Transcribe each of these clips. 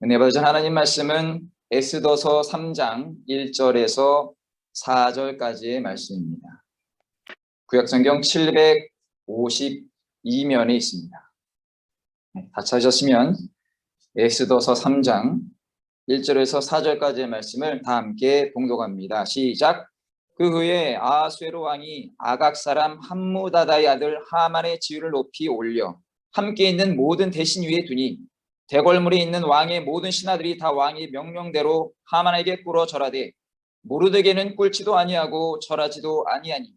은혜 받으신 하나님 말씀은 에스더서 3장 1절에서 4절까지의 말씀입니다. 구약성경 752면에 있습니다. 다 찾으셨으면 에스더서 3장 1절에서 4절까지의 말씀을 다 함께 봉독합니다. 시작! 그 후에 아수에로 왕이 아각 사람 함무다다의 아들 하만의 지위를 높이 올려 함께 있는 모든 대신 위에 두니 대궐물에 있는 왕의 모든 신하들이 다 왕의 명령대로 하만에게 꿇어 절하되 모르드게는 꿇지도 아니하고 절하지도 아니하니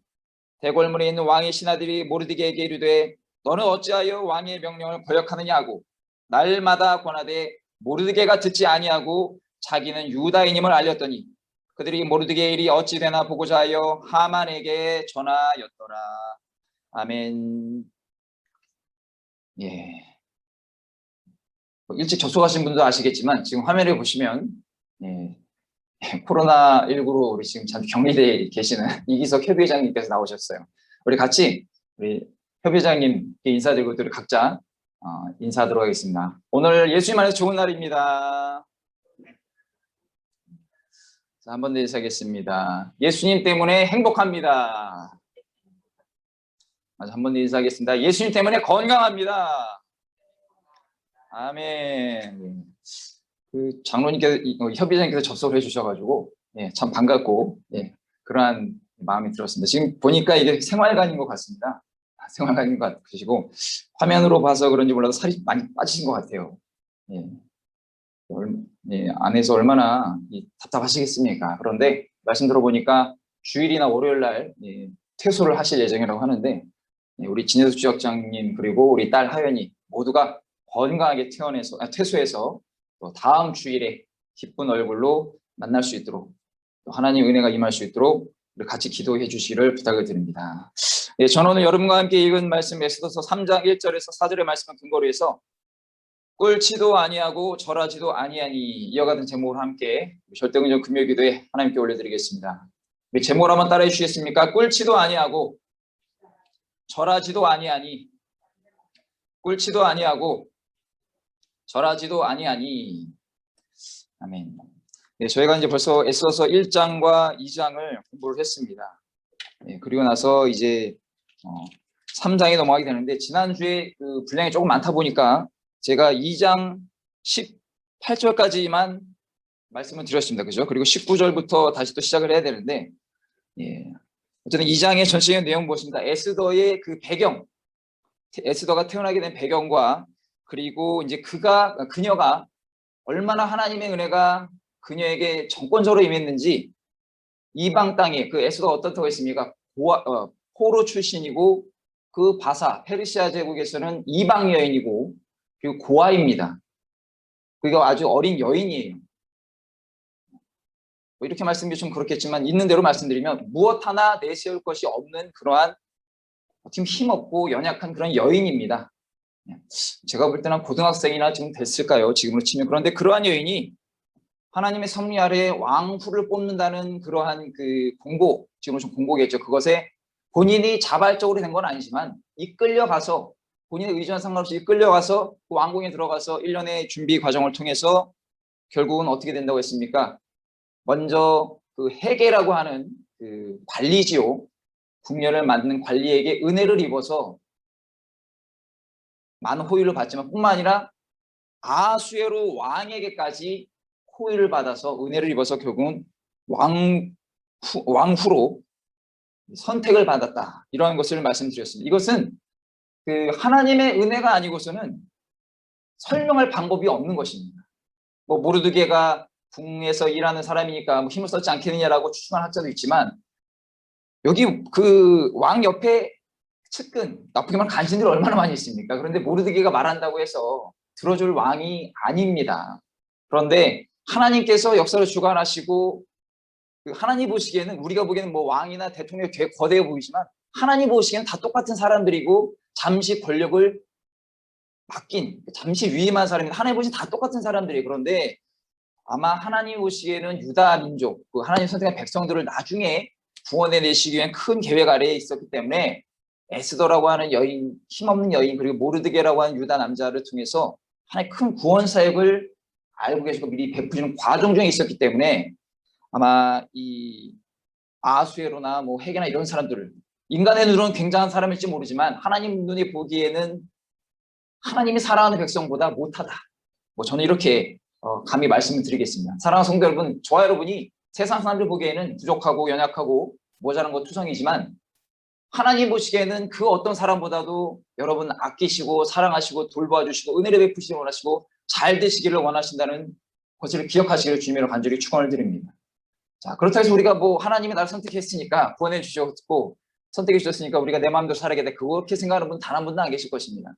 대궐물에 있는 왕의 신하들이 모르드게에게 이르되 너는 어찌하여 왕의 명령을 거역하느냐고 날마다 권하되 모르드게가 듣지 아니하고 자기는 유다인임을 알렸더니 그들이 모르드게의 일이 어찌 되나 보고자 하여 하만에게 전하였더라. 아멘. 예. 일찍 접속하신 분도 아시겠지만 지금 화면을 보시면 코로나19로 우리 지금 참 격리되어 계시는 이기석 협의회장님께서 나오셨어요. 우리 같이 우리 협의회장님께 인사드리고 우리 각자 인사하도록 하겠습니다. 오늘 예수님 안에서 좋은 날입니다. 자, 한 번 더 인사하겠습니다. 예수님 때문에 행복합니다. 한 번 더 인사하겠습니다. 예수님 때문에 건강합니다. 아멘. 그 장로님께서 협의장님께서 접속을 해주셔가지고 참 반갑고 그러한 마음이 들었습니다. 지금 보니까 이게 생활관인 것 같습니다. 생활관인 것 같으시고 화면으로 봐서 그런지 몰라도 살이 많이 빠지신 것 같아요. 안에서 얼마나 답답하시겠습니까? 그런데 말씀 들어보니까 주일이나 월요일 날 퇴소를 하실 예정이라고 하는데 우리 진혜숙 지역장님 그리고 우리 딸 하연이 모두가 건강하게 퇴소해서 또 다음 주일에 기쁜 얼굴로 만날 수 있도록 또 하나님의 은혜가 임할 수 있도록 같이 기도해 주시기를 부탁을 드립니다. 저는 오늘 여러분과 함께 읽은 말씀 에스더서 3장 1절에서 4절의 말씀을 근거로 해서 꿀치도 아니하고 절하지도 아니하니 이와 같은 제목으로 함께 절대응정 금요기도에 하나님께 올려드리겠습니다. 우리 제목을 한번 따라해 주시겠습니까? 꿀치도 아니하고 절하지도 아니하니 꿀치도 아니하고 절하지도 아니하니. 아멘. 저희가 이제 벌써 에스더서 1장과 2장을 공부를 했습니다. 그리고 나서 이제 3장에 넘어가게 되는데 지난주에 그 분량이 조금 많다 보니까 제가 2장 18절까지만 말씀을 드렸습니다. 그죠? 그리고 19절부터 다시 또 시작을 해야 되는데 어쨌든 2장의 전체적인 내용 무엇입니까? 에스더의 그 배경, 에스더가 태어나게 된 배경과 그리고 이제 그녀가 얼마나 하나님의 은혜가 그녀에게 정권적으로 임했는지 이방 땅에 그 에스더가 어떻다고 했습니까? 포로 출신이고 그 바사 페르시아 제국에서는 이방 여인이고 그리고 고아입니다. 그가 아주 어린 여인이에요. 이렇게 말씀드리면 좀 그렇겠지만 있는 대로 말씀드리면 무엇 하나 내세울 것이 없는 그러한 지금 힘없고 연약한 그런 여인입니다. 제가 볼 때는 고등학생이나 지금 됐을까요? 지금으로 치면. 그런데 그러한 여인이 하나님의 섭리 아래에 왕후를 뽑는다는 그러한 그 공고, 지금은 좀 공고겠죠. 그것에 본인이 자발적으로 된 건 아니지만 이끌려가서 본인의 의지와 상관없이 이끌려가서 그 왕궁에 들어가서 1년의 준비 과정을 통해서 결국은 어떻게 된다고 했습니까? 먼저 그 헤게라고 하는 그 관리지요. 궁녀를 만드는 관리에게 은혜를 입어서 많은 호의를 받지만 뿐만 아니라 아수에로 왕에게까지 호의를 받아서 은혜를 입어서 결국은 왕후로 선택을 받았다. 이러한 것을 말씀드렸습니다. 이것은 그 하나님의 은혜가 아니고서는 설명할 방법이 없는 것입니다. 뭐 모르드게가 궁에서 일하는 사람이니까 뭐 힘을 썼지 않겠느냐라고 추측하는 학자도 있지만 여기 그 왕 옆에 측근, 나쁘게 말하면 간신들이 얼마나 많이 있습니까? 그런데 모르드게가 말한다고 해서 들어줄 왕이 아닙니다. 그런데 하나님께서 역사를 주관하시고 하나님 보시기에는 우리가 보기에는 뭐 왕이나 대통령이 되게 거대해 보이지만 하나님 보시기에는 다 똑같은 사람들이고 잠시 권력을 맡긴 잠시 위임한 사람입니다. 하나님 보시기에는 다 똑같은 사람들이에요. 그런데 아마 하나님 보시기에는 유다 민족, 그 하나님 선택한 백성들을 나중에 구원해 내시기 위한 큰 계획 아래에 있었기 때문에 에스더라고 하는 여인, 힘없는 여인, 그리고 모르드게라고 하는 유다 남자를 통해서 하나의 큰 구원 사역을 알고 계시고 미리 베푸시는 과정 중에 있었기 때문에 아마 이 아수에로나 뭐 헤게나 이런 사람들을 인간의 눈으로는 굉장한 사람일지 모르지만 하나님 눈에 보기에는 하나님이 사랑하는 백성보다 못하다. 뭐 저는 이렇게 감히 말씀을 드리겠습니다. 사랑하는 성도 여러분, 저와 여러분이 세상 사람들 보기에는 부족하고 연약하고 모자란 것 투성이지만 하나님 보시기에는 그 어떤 사람보다도 여러분 아끼시고 사랑하시고 돌봐주시고 은혜를 베푸시길 원하시고 잘 되시기를 원하신다는 것을 기억하시기를 주님으로 간절히 축원을 드립니다. 자, 그렇다고 해서 우리가 뭐 하나님이 나를 선택했으니까 구원해 주셨고 선택해 주셨으니까 우리가 내 마음대로 살아야겠다 그렇게 생각하는 분 단 한 분도 안 계실 것입니다.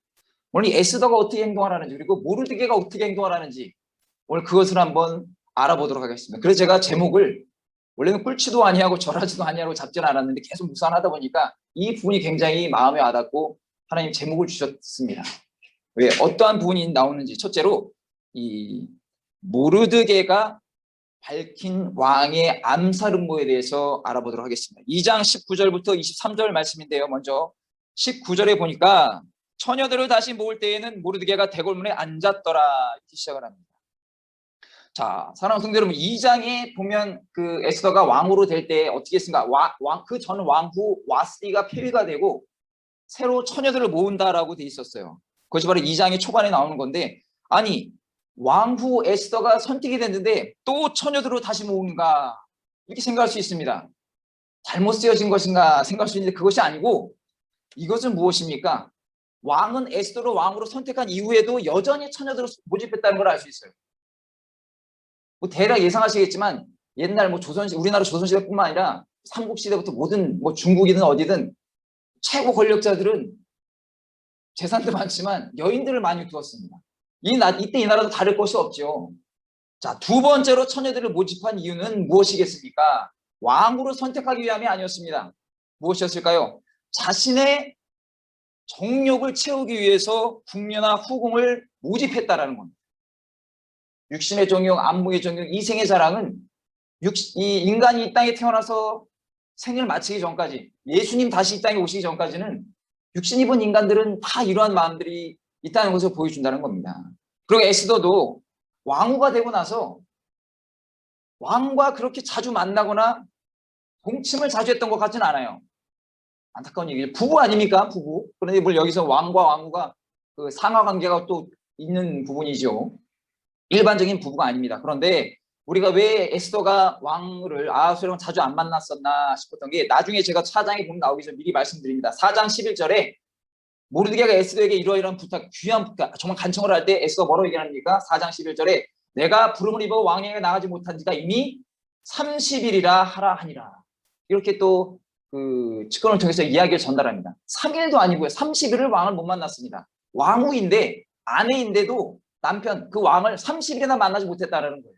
오늘 이 에스더가 어떻게 행동하라는지 그리고 모르드게가 어떻게 행동하라는지 오늘 그것을 한번 알아보도록 하겠습니다. 그래서 제가 제목을 원래는 꿀치도 아니하고 절하지도 아니하고 잡지는 않았는데 계속 묵상하다 보니까 이 부분이 굉장히 마음에 와닿고 하나님 제목을 주셨습니다. 왜 어떠한 부분이 나오는지 첫째로 이 모르드게가 밝힌 왕의 암살 음모에 대해서 알아보도록 하겠습니다. 2장 19절부터 23절 말씀인데요. 먼저 19절에 보니까 처녀들을 다시 모을 때에는 모르드게가 대궐문에 앉았더라 이렇게 시작을 합니다. 자, 사랑하는 성도 여러분, 2장에 보면 그 에스더가 왕으로 될 때 어떻게 했습니까? 그 전 왕후 와스디가 폐위가 되고 새로 처녀들을 모은다라고 돼 있었어요. 그것이 바로 2장의 초반에 나오는 건데 아니 왕후 에스더가 선택이 됐는데 또 처녀들을 다시 모은가 이렇게 생각할 수 있습니다. 잘못 쓰여진 것인가 생각할 수 있는데 그것이 아니고 이것은 무엇입니까? 왕은 에스더를 왕으로 선택한 이후에도 여전히 처녀들을 모집했다는 걸 알 수 있어요. 뭐 대략 예상하시겠지만 옛날 뭐 조선시대, 우리나라 조선시대뿐만 아니라 삼국시대부터 모든 뭐 중국이든 어디든 최고 권력자들은 재산도 많지만 여인들을 많이 두었습니다. 이때 이 나라도 다를 것이 없죠. 자, 두 번째로 처녀들을 모집한 이유는 무엇이겠습니까? 왕으로 선택하기 위함이 아니었습니다. 무엇이었을까요? 자신의 정욕을 채우기 위해서 궁녀나 후궁을 모집했다라는 겁니다. 육신의 정욕, 안목의 정욕, 이생의 자랑은 이 인간이 이 땅에 태어나서 생을 마치기 전까지 예수님 다시 이 땅에 오시기 전까지는 육신 입은 인간들은 다 이러한 마음들이 있다는 것을 보여준다는 겁니다. 그리고 에스더도 왕후가 되고 나서 왕과 그렇게 자주 만나거나 동침을 자주 했던 것 같지는 않아요. 안타까운 얘기죠. 부부 아닙니까? 부부. 그런데 뭘 여기서 왕과 왕후가 그 상하 관계가 또 있는 부분이죠. 일반적인 부부가 아닙니다. 그런데 우리가 왜 에스더가 왕을 아하수에랑 자주 안 만났었나 싶었던 게 나중에 제가 4장에 보면 나오기 전에 미리 말씀드립니다. 4장 11절에 모르드게가 에스더에게 이러이러한 부탁, 귀한 부탁, 정말 간청을 할 때 에스더 뭐라고 얘기합니까? 4장 11절에 내가 부름을 입어 왕에게 나가지 못한 지가 이미 30일이라 하라 하니라. 이렇게 또 그 측근을 통해서 이야기를 전달합니다. 3일도 아니고요. 30일을 왕을 못 만났습니다. 왕후인데 아내인데도 남편 그 왕을 30일이나 만나지 못했다는 거예요.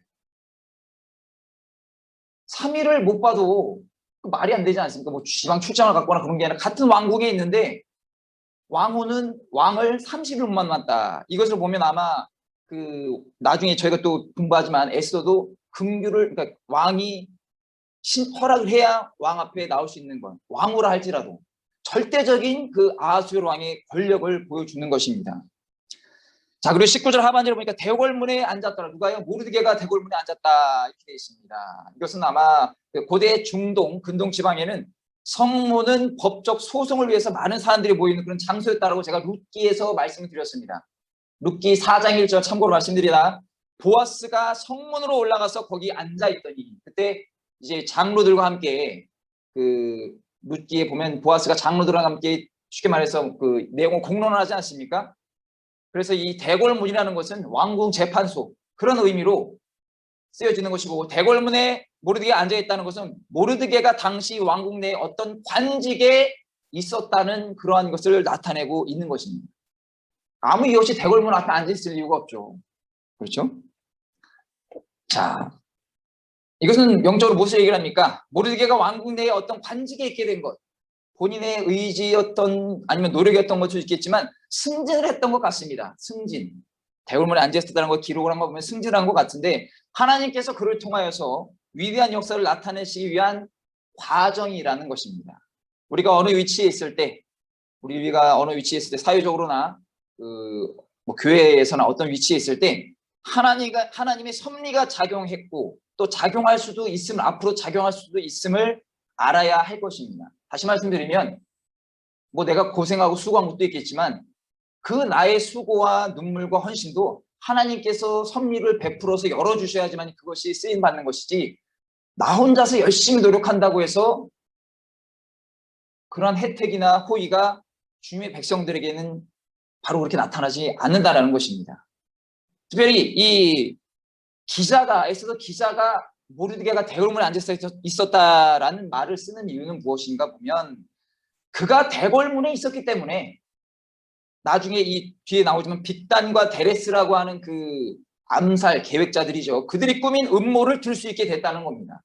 3일을 못 봐도 말이 안 되지 않습니까? 뭐 지방 출장을 갔거나 그런 게 아니라 같은 왕국에 있는데 왕후는 왕을 30일 못 만났다. 이것을 보면 아마 그 나중에 저희가 또 공부하지만 에스더도 금규를 그러니까 왕이 허락을 해야 왕 앞에 나올 수 있는 건 왕후라 할지라도 절대적인 그 아하수에로 왕의 권력을 보여주는 것입니다. 자, 그리고 19절 하반절에 보니까 대궐문에 앉았더라. 누가요? 모르드게가 대궐문에 앉았다 이렇게 되어 있습니다. 이것은 아마 고대 중동 근동 지방에는 성문은 법적 소송을 위해서 많은 사람들이 모이는 그런 장소였다라고 제가 룻기에서 말씀을 드렸습니다. 룻기 4장 1절 참고로 말씀드리다 보아스가 성문으로 올라가서 거기 앉아 있더니 그때 이제 장로들과 함께 그 룻기에 보면 보아스가 장로들과 함께 쉽게 말해서 그 내용을 공론을 하지 않습니까? 그래서 이 대궐문이라는 것은 왕궁 재판소 그런 의미로 쓰여지는 것이고 대궐문에 모르드게가 앉아있다는 것은 모르드게가 당시 왕궁 내에 어떤 관직에 있었다는 그러한 것을 나타내고 있는 것입니다. 아무 이유 없이 대궐문 앞에 앉아있을 이유가 없죠. 그렇죠? 자, 이것은 영적으로 무엇을 얘기를 합니까? 모르드게가 왕궁 내에 어떤 관직에 있게 된 것, 본인의 의지였던 아니면 노력이었던 것도 있겠지만 승진을 했던 것 같습니다. 승진. 대궐문에 앉아있었다는 거 기록을 한번 보면 승진한 것 같은데 하나님께서 그를 통하여서 위대한 역사를 나타내시기 위한 과정이라는 것입니다. 우리가 어느 위치에 있을 때 사회적으로나 뭐 교회에서나 어떤 위치에 있을 때 하나님의 섭리가 작용했고 또 작용할 수도 있음을 앞으로 작용할 수도 있음을 알아야 할 것입니다. 다시 말씀드리면 뭐 내가 고생하고 수고한 것도 있겠지만 그 나의 수고와 눈물과 헌신도 하나님께서 섭리를 베풀어서 열어주셔야지만 그것이 쓰임받는 것이지 나 혼자서 열심히 노력한다고 해서 그런 혜택이나 호의가 주님의 백성들에게는 바로 그렇게 나타나지 않는다는 것입니다. 특별히 이 기자가 에스더 기자가 모르드게가 대궐문에 앉아 있었다라는 말을 쓰는 이유는 무엇인가 보면 그가 대궐문에 있었기 때문에 나중에 이 뒤에 나오지만 빅단과 데레스라고 하는 그 암살 계획자들이죠. 그들이 꾸민 음모를 들 수 있게 됐다는 겁니다.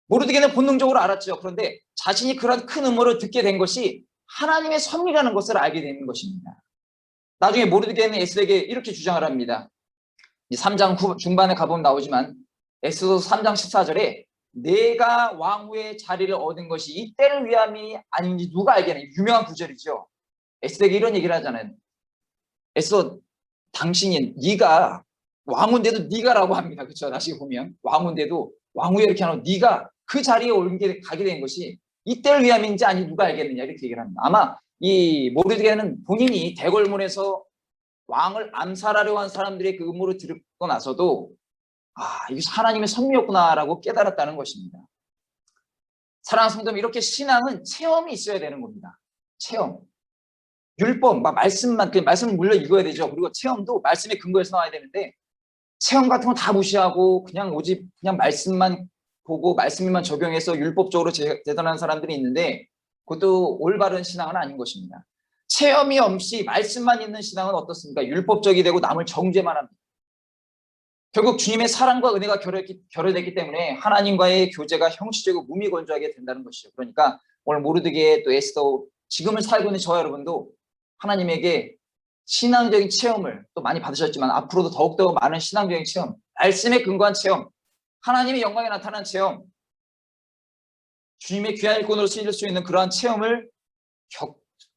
모르드게는 본능적으로 알았죠. 그런데 자신이 그런 큰 음모를 듣게 된 것이 하나님의 섭리라는 것을 알게 되는 것입니다. 나중에 모르드게는 에스더에게 이렇게 주장을 합니다. 3장 중반에 가보면 나오지만 엑소도서 3장 14절에 내가 왕후의 자리를 얻은 것이 이때를 위함이 아닌지 누가 알겠느냐. 유명한 구절이죠. 에스더에게 이런 얘기를 하잖아요. 에스더 당신이 네가 왕후인데도 네가라고 합니다. 그렇죠? 다시 보면 왕후인데도 왕후에 이렇게 하는 네가 그 자리에 가게 된 것이 이때를 위함인지 아닌지 누가 알겠느냐 이렇게 얘기를 합니다. 아마 이 모르드게는 본인이 대궐문에서 왕을 암살하려고 한 사람들의 그 음모를 듣고 나서도 이게 하나님의 섭리였구나라고 깨달았다는 것입니다. 사랑하는 성도, 이렇게 신앙은 체험이 있어야 되는 겁니다. 체험. 율법, 말씀만, 말씀을 물론 읽어야 되죠. 그리고 체험도 말씀의 근거에서 나와야 되는데 체험 같은 건 다 무시하고 그냥 오직 그냥 말씀만 보고 말씀만 적용해서 율법적으로 대단한 사람들이 있는데 그것도 올바른 신앙은 아닌 것입니다. 체험이 없이 말씀만 있는 신앙은 어떻습니까? 율법적이 되고 남을 정죄만 합니다. 결국 주님의 사랑과 은혜가 결여됐기 때문에 하나님과의 교제가 형식적이고 무미건조하게 된다는 것이죠. 그러니까 오늘 모르드게 또 에스더 지금을 살고 있는 저와 여러분도 하나님에게 신앙적인 체험을 또 많이 받으셨지만 앞으로도 더욱더 많은 신앙적인 체험, 말씀에 근거한 체험, 하나님의 영광에 나타난 체험, 주님의 귀한 일꾼으로 쓰일 수 있는 그러한 체험을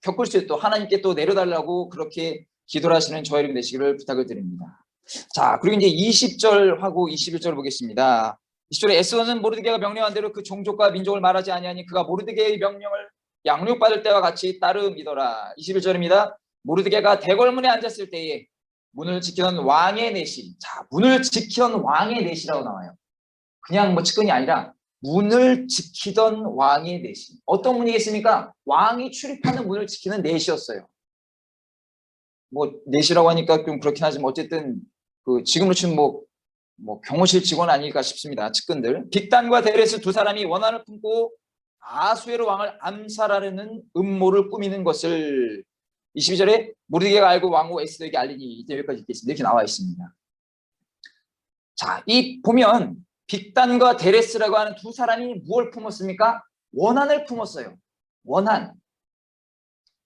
겪을 수 있도록 하나님께 또 내려달라고 그렇게 기도를 하시는 저와 여러분 되시기를 부탁을 드립니다. 자, 그리고 이제 20절하고 21절 보겠습니다. 20절에 에스더는 모르드게가 명령한 대로 그 종족과 민족을 말하지 아니하니 그가 모르드게의 명령을 양육받을 때와 같이 따름이더라. 21절입니다. 모르드게가 대궐문에 앉았을 때에 문을 지키던 왕의 내시. 자, 문을 지키던 왕의 내시라고 나와요. 그냥 뭐 측근이 아니라 문을 지키던 왕의 내시. 어떤 문이겠습니까? 왕이 출입하는 문을 지키는 내시였어요. 뭐 내시라고 하니까 좀 그렇긴 하지만 어쨌든 그 지금으로 치면 뭐 경호실 직원 아닐까 싶습니다. 측근들. 빅단과 데레스 두 사람이 원한을 품고 아수에로 왕을 암살하려는 음모를 꾸미는 것을 22절에 모르드게가 알고 왕후 에스더에게 알리니 이제 여기까지 읽겠습니다. 이렇게 나와 있습니다. 자, 이 보면 빅단과 데레스라고 하는 두 사람이 무엇을 품었습니까? 원한을 품었어요. 원한.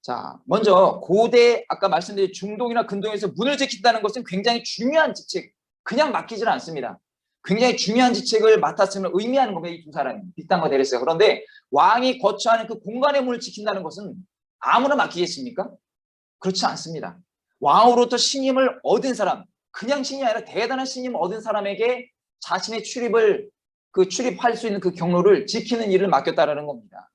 자, 먼저 고대 아까 말씀드린 중동이나 근동에서 문을 지킨다는 것은 굉장히 중요한 직책, 그냥 맡기지는 않습니다. 굉장히 중요한 직책을 맡았음을 의미하는 겁니다. 이 두 사람이 빅단과 데레스가. 그런데 왕이 거처하는 그 공간의 문을 지킨다는 것은 아무나 맡기겠습니까? 그렇지 않습니다. 왕으로부터 신임을 얻은 사람, 그냥 신이 아니라 대단한 신임을 얻은 사람에게 자신의 출입할 수 있는 그 경로를 지키는 일을 맡겼다라는 겁니다.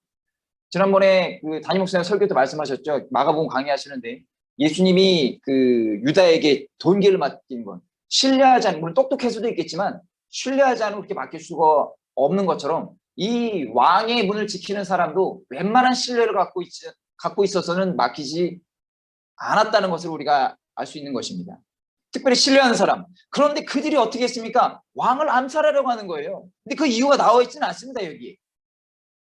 지난번에 그 담임 목사님 설교 때 말씀하셨죠. 마가복음 강의하시는데 예수님이 그 유다에게 돈계를 맡긴 건 신뢰하지 않는, 물론 똑똑할 수도 있겠지만 신뢰하지 않으면 그렇게 맡길 수가 없는 것처럼 이 왕의 문을 지키는 사람도 웬만한 신뢰를 갖고 있어서는 맡기지 않았다는 것을 우리가 알 수 있는 것입니다. 특별히 신뢰하는 사람. 그런데 그들이 어떻게 했습니까? 왕을 암살하려고 하는 거예요. 근데 그 이유가 나와 있지는 않습니다. 여기.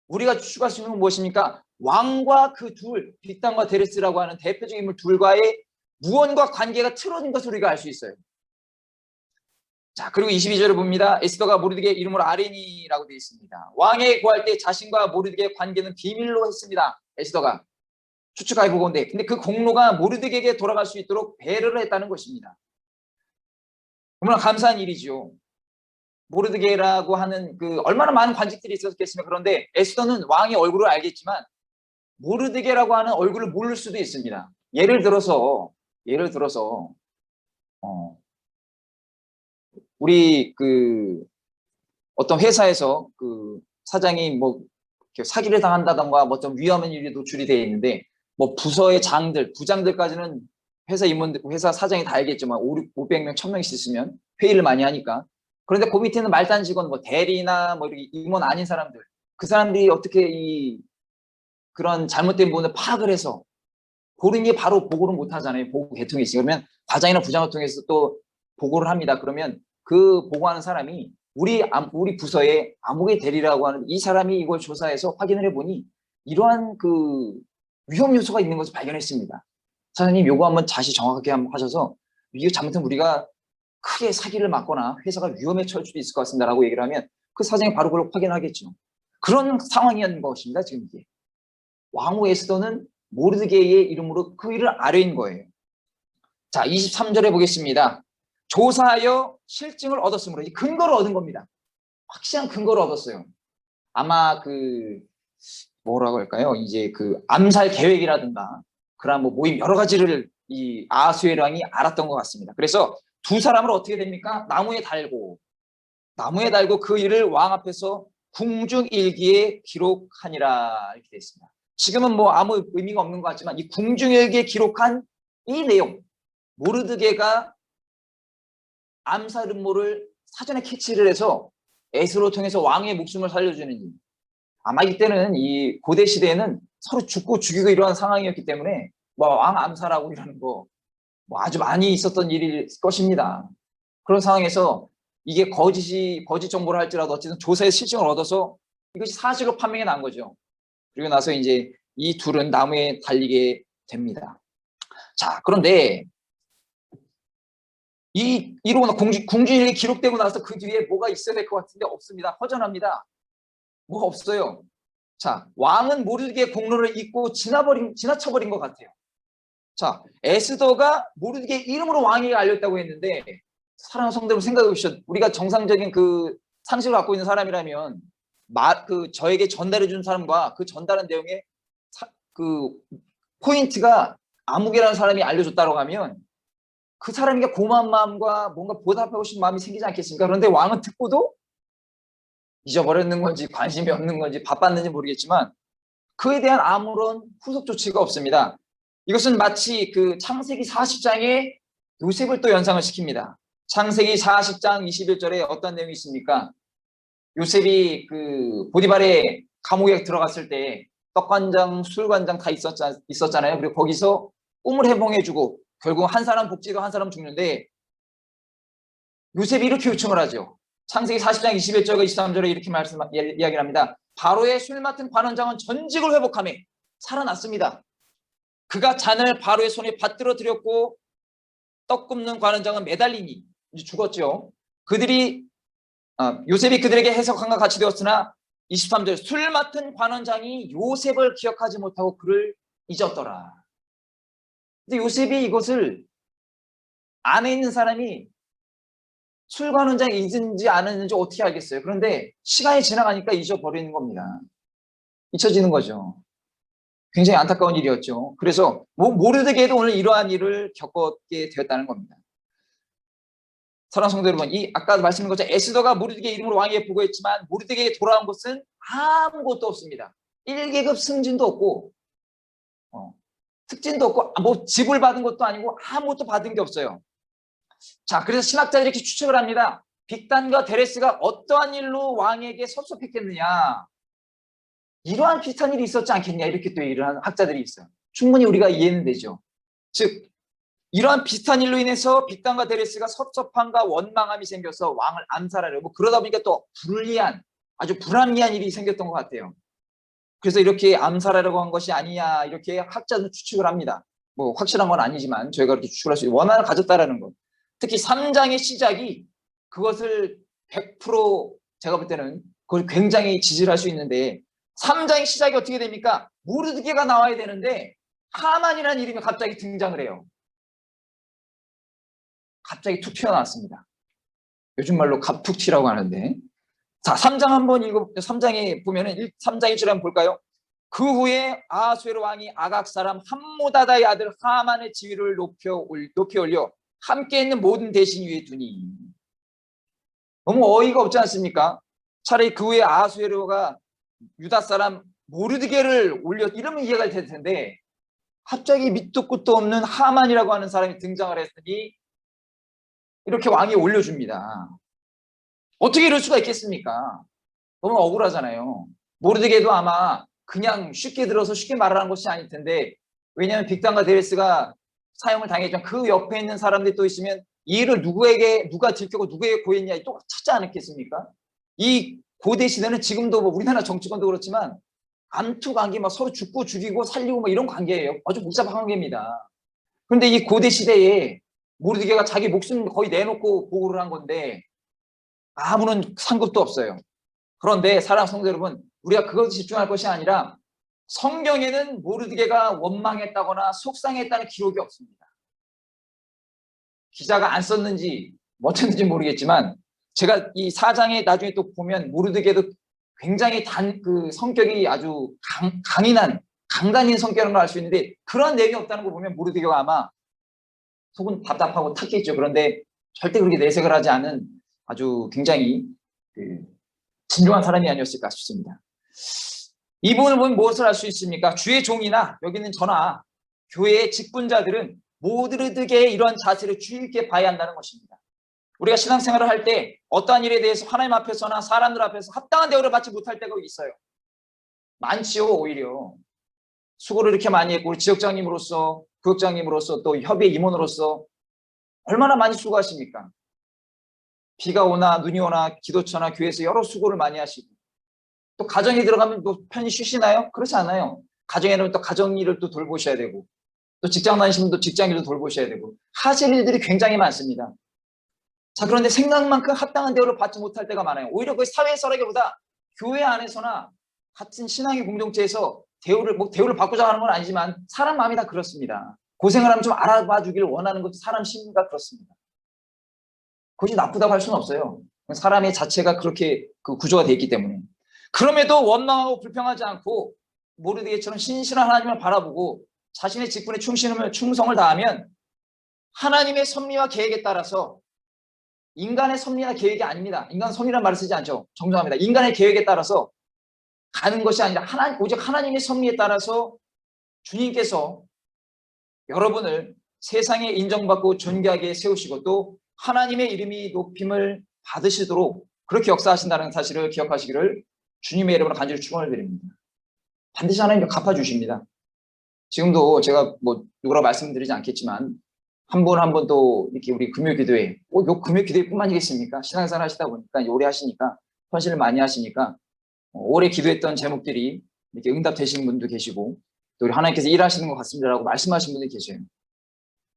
우리가 추측할 수 있는 건 무엇입니까? 왕과 그 둘, 빅단과 데레스라고 하는 대표적인 인물 둘과의 무언과 관계가 틀어진 것을 우리가 알 수 있어요. 자, 그리고 22절을 봅니다. 에스더가 모르드게 이름으로 아레니라고 되어 있습니다. 왕에 구할 때 자신과 모르드게의 관계는 비밀로 했습니다. 에스더가 추측해 보건데, 근데 그 공로가 모르드게에게 돌아갈 수 있도록 배려를 했다는 것입니다. 너무나 감사한 일이죠. 모르드게라고 하는 그 얼마나 많은 관직들이 있었겠습니까? 그런데 에스더는 왕의 얼굴을 알겠지만 모르드게라고 하는 얼굴을 모를 수도 있습니다. 예를 들어서 우리 어떤 회사에서 사장이 뭐 이렇게 사기를 당한다던가 뭐 좀 위험한 일이 노출이 되어 있는데 뭐 부서의 장들, 부장들까지는 회사 임원들, 회사 사장이 다 알겠지만 500명, 1000명씩 있으면 회의를 많이 하니까. 그런데 그 밑에는 말단 직원, 뭐 대리나 뭐 이렇게 임원 아닌 사람들, 그 사람들이 어떻게 그런 잘못된 부분을 파악을 해서 그런 게 바로 보고를 못 하잖아요. 보고 계통이 있어요. 그러면 과장이나 부장을 통해서 또 보고를 합니다. 그러면 그 보고하는 사람이 우리 부서의 암흑의 대리라고 하는 이 사람이 이걸 조사해서 확인을 해보니 이러한 위험 요소가 있는 것을 발견했습니다. 사장님, 요거 한번 다시 정확하게 한번 하셔서 이게 잘못하면 우리가 크게 사기를 맞거나 회사가 위험에 처할 수도 있을 것 같습니다라고 얘기를 하면 그 사장이 바로 그걸 확인하겠죠. 그런 상황이었는 것입니다. 지금 이게. 왕후 에스더는 모르드게이의 이름으로 그 일을 아뢰인 거예요. 자, 23절에 보겠습니다. 조사하여 실증을 얻었으므로 이 근거를 얻은 겁니다. 확실한 근거를 얻었어요. 아마 뭐라고 할까요? 이제 암살 계획이라든가 그런 뭐 모임 여러 가지를 이 아하수에랑이 알았던 것 같습니다. 그래서 두 사람을 어떻게 됩니까? 나무에 달고 그 일을 왕 앞에서 궁중일기에 기록하니라 이렇게 되어 있습니다. 지금은 뭐 아무 의미가 없는 것 같지만 이 궁중일기에 기록한 이 내용, 모르드게가 암살 음모를 사전에 캐치를 해서 에스로 통해서 왕의 목숨을 살려주는 일. 아마 이때는 이 고대 시대에는 서로 죽고 죽이고 이러한 상황이었기 때문에 뭐 왕 암살하고 이러는 거 뭐 아주 많이 있었던 일일 것입니다. 그런 상황에서 이게 거짓 정보를 할지라도 어쨌든 조사의 실증을 얻어서 이것이 사실로 판명이 난 거죠. 그리고 나서 이제 이 둘은 나무에 달리게 됩니다. 자, 그런데 이러고 궁중일기 기록되고 나서 그 뒤에 뭐가 있어야 될 것 같은데 없습니다. 허전합니다. 뭐가 없어요. 자, 왕은 모르드게의 공로를 잊고 지나쳐버린 것 같아요. 자, 에스더가 모르드게의 이름으로 왕에게 알렸다고 했는데 사랑하는 성도들 생각해 보시죠. 우리가 정상적인 상식을 갖고 있는 사람이라면 저에게 전달해 준 사람과 그 전달한 내용에 포인트가 아무개라는 사람이 알려줬다고 하면 그 사람에게 고마운 마음과 뭔가 보답하고 싶은 마음이 생기지 않겠습니까? 그런데 왕은 듣고도 잊어버렸는 건지 관심이 없는 건지 바빴는지 모르겠지만 그에 대한 아무런 후속 조치가 없습니다. 이것은 마치 창세기 40장에 요셉을 또 연상을 시킵니다. 창세기 40장 21절에 어떤 내용이 있습니까? 요셉이 보디발의 감옥에 들어갔을 때 떡관장, 술관장 다 있었잖아요. 그리고 거기서 꿈을 해몽해주고 결국 한 사람 복지고 한 사람 죽는데 요셉이 이렇게 요청을 하죠. 창세기 40장 21절과 23절에 이렇게 이야기를 합니다. 바로의 술 맡은 관원장은 전직을 회복하며 살아났습니다. 그가 잔을 바로의 손에 받들어 드렸고 떡 굽는 관원장은 매달리니 이제 죽었죠. 요셉이 그들에게 해석한과 같이 되었으나 23절 술 맡은 관원장이 요셉을 기억하지 못하고 그를 잊었더라. 근데 요셉이 이것을 안에 있는 사람이 술 관원장이 잊은지 안 잊은지 어떻게 알겠어요. 그런데 시간이 지나가니까 잊어버리는 겁니다. 잊혀지는 거죠. 굉장히 안타까운 일이었죠. 그래서 모르드게도 오늘 이러한 일을 겪게 되었다는 겁니다. 사랑하는 성도 여러분, 아까 말씀드린 것처럼 에스더가 모르드게 이름으로 왕에게 보고했지만 모르드게에게 돌아온 것은 아무것도 없습니다. 1계급 승진도 없고 특진도 없고 뭐 집을 받은 것도 아니고 아무것도 받은 게 없어요. 자, 그래서 신학자들이 이렇게 추측을 합니다. 빅단과 데레스가 어떠한 일로 왕에게 섭섭했겠느냐. 이러한 비슷한 일이 있었지 않겠냐 이렇게 또 얘기를 하는 학자들이 있어요. 충분히 우리가 이해는 되죠. 즉 이러한 비슷한 일로 인해서 빅단과 데레스가 섭섭함과 원망함이 생겨서 왕을 암살하려고 그러다 보니까 또 아주 불합리한 일이 생겼던 것 같아요. 그래서 이렇게 암살하려고 한 것이 아니냐 이렇게 학자들은 추측을 합니다. 뭐 확실한 건 아니지만 저희가 그렇게 추측할 수 있어요. 원한을 가졌다라는 것. 특히 3장의 시작이 그것을 100% 제가 볼 때는 그걸 굉장히 지지를 할 수 있는데 3장의 시작이 어떻게 됩니까? 모르드게가 나와야 되는데 하만이라는 이름이 갑자기 등장을 해요. 갑자기 툭 튀어나왔습니다. 요즘 말로 갑툭튀라고 하는데 자 3장 한번 3장에 보면은 3장 1절 한번 볼까요? 그 후에 아하수에로 왕이 아각 사람 함모다다의 아들 하만의 지위를 높여 올려 함께 있는 모든 대신 위에 두니 너무 어이가 없지 않습니까? 차라리 그 후에 아하수에로가 유다 사람 모르드게를 올려 이러면 이해가 될 텐데 갑자기 밑도 끝도 없는 하만이라고 하는 사람이 등장을 했으니 이렇게 왕이 올려줍니다. 어떻게 이럴 수가 있겠습니까? 너무 억울하잖아요. 모르드게도 아마 그냥 쉽게 들어서 쉽게 말하는 것이 아닐 텐데, 왜냐하면 빅단과 데레스가 사형을 당했지만 그 옆에 있는 사람들이 또 있으면 이 일을 누가 들켰고 누구에게 고했냐 또 찾지 않았겠습니까? 이 고대 시대는 지금도 뭐 우리나라 정치권도 그렇지만 암투관계 막 서로 죽고 죽이고 살리고 뭐 이런 관계예요. 아주 복잡한 관계입니다. 그런데 이 고대 시대에 모르드게가 자기 목숨 거의 내놓고 보고를 한 건데 아무런 상급도 없어요. 그런데 사랑하는 성도 여러분, 우리가 그것에 집중할 것이 아니라 성경에는 모르드게가 원망했다거나 속상했다는 기록이 없습니다. 기자가 안 썼는지 어쨌는지 모르겠지만 제가 이 4장에 나중에 또 보면 모르드게도 굉장히 그 성격이 아주 강단인 성격인 걸 알 수 있는데 그런 내용이 없다는 거 보면 모르드게가 아마 속은 답답하고 탔겠죠. 그런데 절대 그렇게 내색을 하지 않은 아주 굉장히 진중한 사람이 아니었을까 싶습니다. 이 부분을 보면 무엇을 알 수 있습니까? 주의 종이나 여기는 저나 교회의 직분자들은 모르드게의 이러한 자세를 주의 깊게 봐야 한다는 것입니다. 우리가 신앙생활을 할 때 어떠한 일에 대해서 하나님 앞에서나 사람들 앞에서 합당한 대우를 받지 못할 때가 있어요. 많지요. 오히려 수고를 이렇게 많이 했고 우리 지역장님으로서 구역장님으로서 또 협의 임원으로서 얼마나 많이 수고하십니까? 비가 오나 눈이 오나 기도처나 교회에서 여러 수고를 많이 하시고 또 가정에 들어가면 또 편히 쉬시나요? 그렇지 않아요. 가정에는 또 가정 일을 또 돌보셔야 되고 또 직장 다니시면 또 직장 일도 돌보셔야 되고 하실 일들이 굉장히 많습니다. 자, 그런데 생각만큼 합당한 대우를 받지 못할 때가 많아요. 오히려 그 사회에서라기보다 교회 안에서나 같은 신앙의 공동체에서 대우를 받고자 하는 건 아니지만 사람 마음이 다 그렇습니다. 고생을 하면 좀 알아봐 주기를 원하는 것도 사람 심리가 그렇습니다. 그것이 나쁘다고 할 수는 없어요. 사람의 자체가 그렇게 그 구조가 되어 있기 때문에. 그럼에도 원망하고 불평하지 않고 모르드게처럼 신실한 하나님을 바라보고 자신의 직분에 충성을 다하면 하나님의 섭리와 계획에 따라서 인간의 섭리나 계획이 아닙니다. 인간 섭리란 말을 쓰지 않죠. 정정합니다. 인간의 계획에 따라서 가는 것이 아니라 오직 하나님의 섭리에 따라서 주님께서 여러분을 세상에 인정받고 존귀하게 세우시고 또 하나님의 이름이 높임을 받으시도록 그렇게 역사하신다는 사실을 기억하시기를 주님의 이름으로 간절히 축원을 드립니다. 반드시 하나님이 갚아주십니다. 지금도 제가 뭐 누구라고 말씀드리지 않겠지만 한 번 한 번 또 이렇게 우리 금요기도회 요 금요기도회뿐만이겠습니까? 신앙생활 하시다 보니까 오래 하시니까 헌신을 많이 하시니까 오래 기도했던 제목들이 이렇게 응답되시는 분도 계시고 또 우리 하나님께서 일하시는 것 같습니다라고 말씀하신 분들이 계셔요.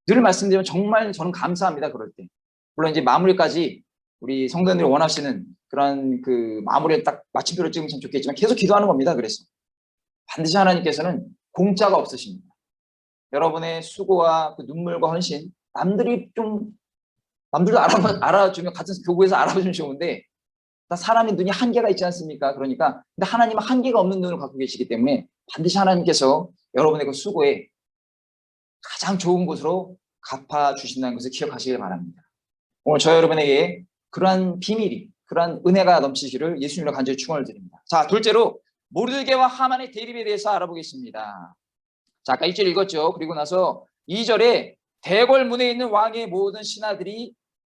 늘 말씀드리면 정말 저는 감사합니다. 그럴 때. 물론 이제 마무리까지 우리 성도님들이 원하시는 그런 그 마무리에 딱 마침표를 찍으면 참 좋겠지만 계속 기도하는 겁니다. 그래서 반드시 하나님께서는 공짜가 없으십니다. 여러분의 수고와 그 눈물과 헌신 남들도 알아주면 같은 교구에서 알아주면 좋은데 사람의 눈이 한계가 있지 않습니까? 그러니까 근데 하나님은 한계가 없는 눈을 갖고 계시기 때문에 반드시 하나님께서 여러분의 그 수고에 가장 좋은 곳으로 갚아주신다는 것을 기억하시길 바랍니다. 오늘 저 여러분에게 그러한 비밀이 그러한 은혜가 넘치시기를 예수님으로 간절히 축원을 드립니다. 자, 둘째로 모르드게와 하만의 대립에 대해서 알아보겠습니다. 자, 아까 1절 읽었죠. 그리고 나서 2절에 대궐문에 있는 왕의 모든 신하들이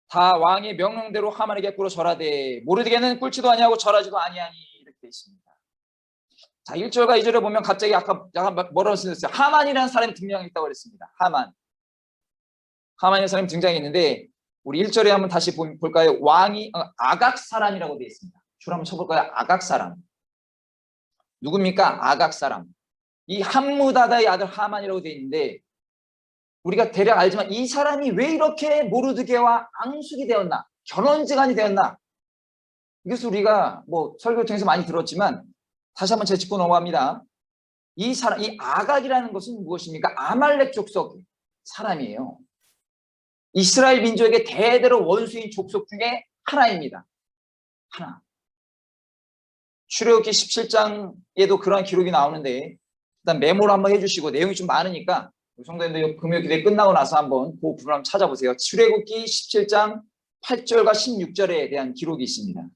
다 왕의 명령대로 하만에게 꿇어 절하되 모르드게는 꿇지도 아니하고 절하지도 아니하니 이렇게 되어 있습니다. 자, 1절과 2절에 보면 갑자기 아까 뭐라고 쓰셨어요? 하만이라는 사람이 등장했다고 그랬습니다. 하만이라는 사람이 등장했는데 우리 1절에 한번 다시 볼까요? 왕이 아각 사람이라고 되어 있습니다. 줄 한번 쳐볼까요? 아각 사람. 누굽니까? 아각 사람. 이 함무다다의 아들 하만이라고 되어 있는데 우리가 대략 알지만 이 사람이 왜 이렇게 모르드게와 앙숙이 되었나? 결혼지간이 되었나? 이것을 우리가 뭐 설교 통해서 많이 들었지만 다시 한번 짚고 넘어갑니다. 이 아각이라는 것은 무엇입니까? 아말렉 족속 사람이에요. 이스라엘 민족에게 대대로 원수인 족속 중에 하나입니다. 하나. 출애굽기 17장에도 그러한 기록이 나오는데 일단 메모를 한번 해주시고 내용이 좀 많으니까 성도님들 금요기도회 끝나고 나서 한번 그 부분 한번 찾아보세요. 출애굽기 17장 8절과 16절에 대한 기록이 있습니다.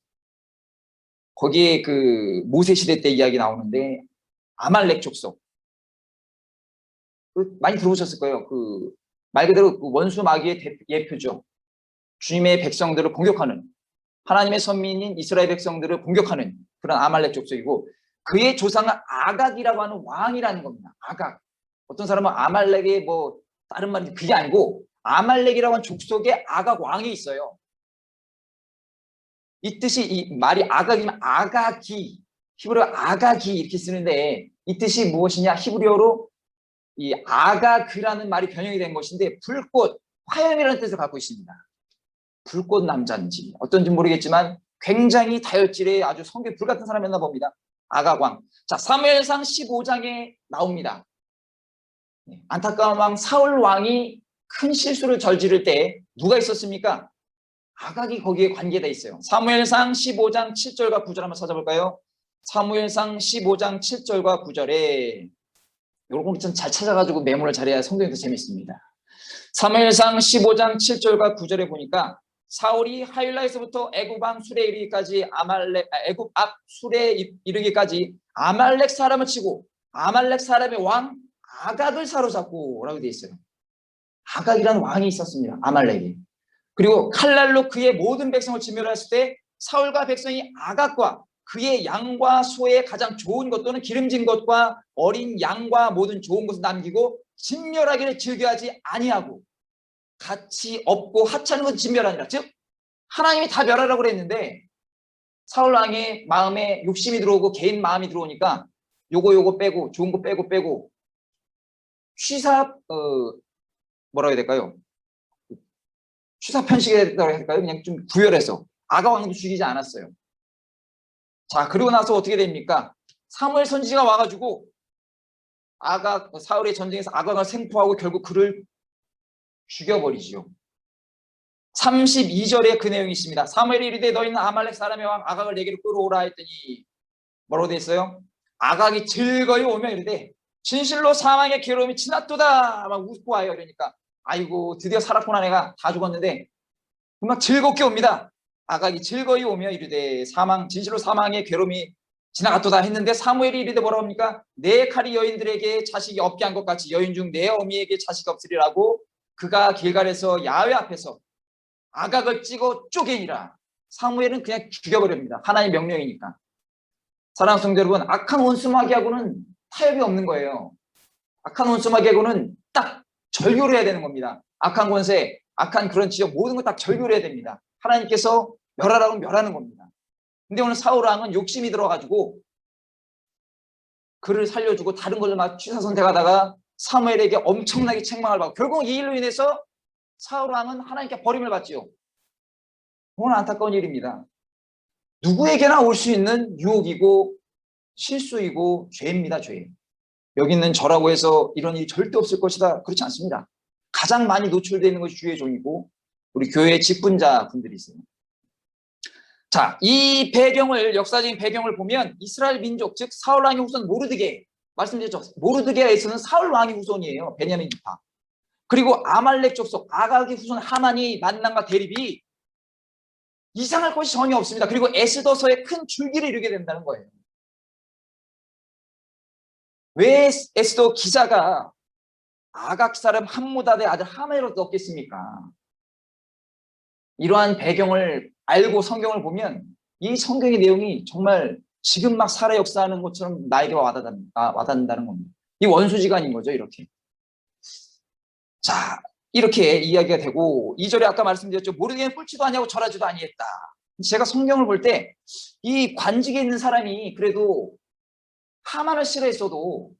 거기에 그 모세 시대 때 이야기 나오는데 아말렉 족속 많이 들어보셨을 거예요. 그 말 그대로 그 원수 마귀의 예표죠. 주님의 백성들을 공격하는, 하나님의 선민인 이스라엘 백성들을 공격하는 그런 아말렉 족속이고, 그의 조상은 아각이라고 하는 왕이라는 겁니다. 아각. 어떤 사람은 아말렉의 뭐 다른 말이 그게 아니고 아말렉이라고 하는 족속에 아각 왕이 있어요. 이 뜻이, 이 말이 아각이면 아가기, 히브리어 아가기 이렇게 쓰는데 이 뜻이 무엇이냐? 히브리어로 이 아가그라는 말이 변형이 된 것인데 불꽃, 화염이라는 뜻을 갖고 있습니다. 불꽃 남자인지 어떤지 모르겠지만 굉장히 다혈질의 아주 성격 불같은 사람이었나 봅니다. 아각왕. 자, 사무엘상 15장에 나옵니다. 안타까운 왕 사울 왕이 큰 실수를 저지를 때 누가 있었습니까? 아각이 거기에 관계되어 있어요. 사무엘상 15장 7절과 9절 한번 찾아볼까요? 사무엘상 15장 7절과 9절에 이런 거 좀 잘 찾아가지고 메모를 잘해야 성경이 더 재밌습니다. 사무엘상 15장 7절과 9절에 보니까 사울이 하윌라에서부터 애굽 왕 술에 이르기까지 애굽 앞 술에 이르기까지 아말렉 사람을 치고 아말렉 사람의 왕 아각을 사로잡고 라고 되어 있어요. 아각이라는 왕이 있었습니다. 아말렉이. 그리고 칼날로 그의 모든 백성을 진멸했을 때 사울과 백성이 아각과 그의 양과 소의 가장 좋은 것 또는 기름진 것과 어린 양과 모든 좋은 것을 남기고 진멸하기를 즐겨하지 아니하고 같이 없고 하찮은 것을 진멸하니라. 즉 하나님이 다 멸하라고 그랬는데 사울왕의 마음에 욕심이 들어오고 개인 마음이 들어오니까 요거 빼고 좋은 거 빼고 취사 뭐라고 해야 될까요? 취사 편식이라고 해야 될까요? 그냥 좀 구별해서 아가왕도 죽이지 않았어요. 자, 그리고 나서 어떻게 됩니까? 사무엘 선지자가 와가지고 사울의 전쟁에서 아각을 생포하고 결국 그를 죽여버리지요. 32절에 그 내용이 있습니다. 사무엘이 이르되 너희는 아말렉 사람의 왕 아각을 내게로 끌어오라 했더니 뭐라고 돼 있어요? 아각이 즐거이 오며 이르되 진실로 사망의 괴로움이 지났도다 막 웃고 와요. 이러니까 아이고 드디어 살았구나, 내가 다 죽었는데 막 즐겁게 옵니다. 아각이 즐거이 오며 이르되 진실로 사망의 괴로움이 지나갔도다 했는데 사무엘이 이르되 뭐라고 합니까? 내 칼이 여인들에게 자식이 없게 한 것 같이 여인 중 내 어미에게 자식이 없으리라고 그가 길갈에서 야훼 앞에서 아각을 찍어 쪼개니라. 사무엘은 그냥 죽여버립니다. 하나님의 명령이니까. 사랑하는 성도 여러분, 악한 원수마귀하고는 타협이 없는 거예요. 악한 원수마귀하고는 딱 절교를 해야 되는 겁니다. 악한 권세, 악한 그런 지역 모든 걸 딱 절교를 해야 됩니다. 하나님께서 멸하라고 멸하는 겁니다. 근데 오늘 사울왕은 욕심이 들어가지고 그를 살려주고 다른 걸로 막 취사선택하다가 사무엘에게 엄청나게 책망을 받고 결국 이 일로 인해서 사울왕은 하나님께 버림을 받지요. 너무 안타까운 일입니다. 누구에게나 올 수 있는 유혹이고 실수이고 죄입니다. 죄. 여기 있는 저라고 해서 이런 일이 절대 없을 것이다, 그렇지 않습니다. 가장 많이 노출되어 있는 것이 주의 종이고 우리 교회의 직분자 분들이세요. 자, 이 배경을, 역사적인 배경을 보면 이스라엘 민족, 즉 사울왕의 후손 모르드게, 말씀드렸죠. 모르드게에서는 사울왕의 후손이에요. 베냐민 지파. 그리고 아말렉 족속 아각의 후손 하만이 만남과 대립이 이상할 것이 전혀 없습니다. 그리고 에스더서의 큰 줄기를 이루게 된다는 거예요. 왜 에스더 기자가 아각 사람 함무다드의 아들 하멜을 넣겠습니까? 이러한 배경을 알고 성경을 보면 이 성경의 내용이 정말 지금 막 살아 역사하는 것처럼 나에게 와닿는다는 겁니다. 이 원수지간인 거죠, 이렇게. 자, 이렇게 이야기가 되고 2절에 아까 말씀드렸죠. 모르게는 뿔지도 아니하고 절하지도 아니했다. 제가 성경을 볼 때 이 관직에 있는 사람이 그래도 하만을 싫어했어도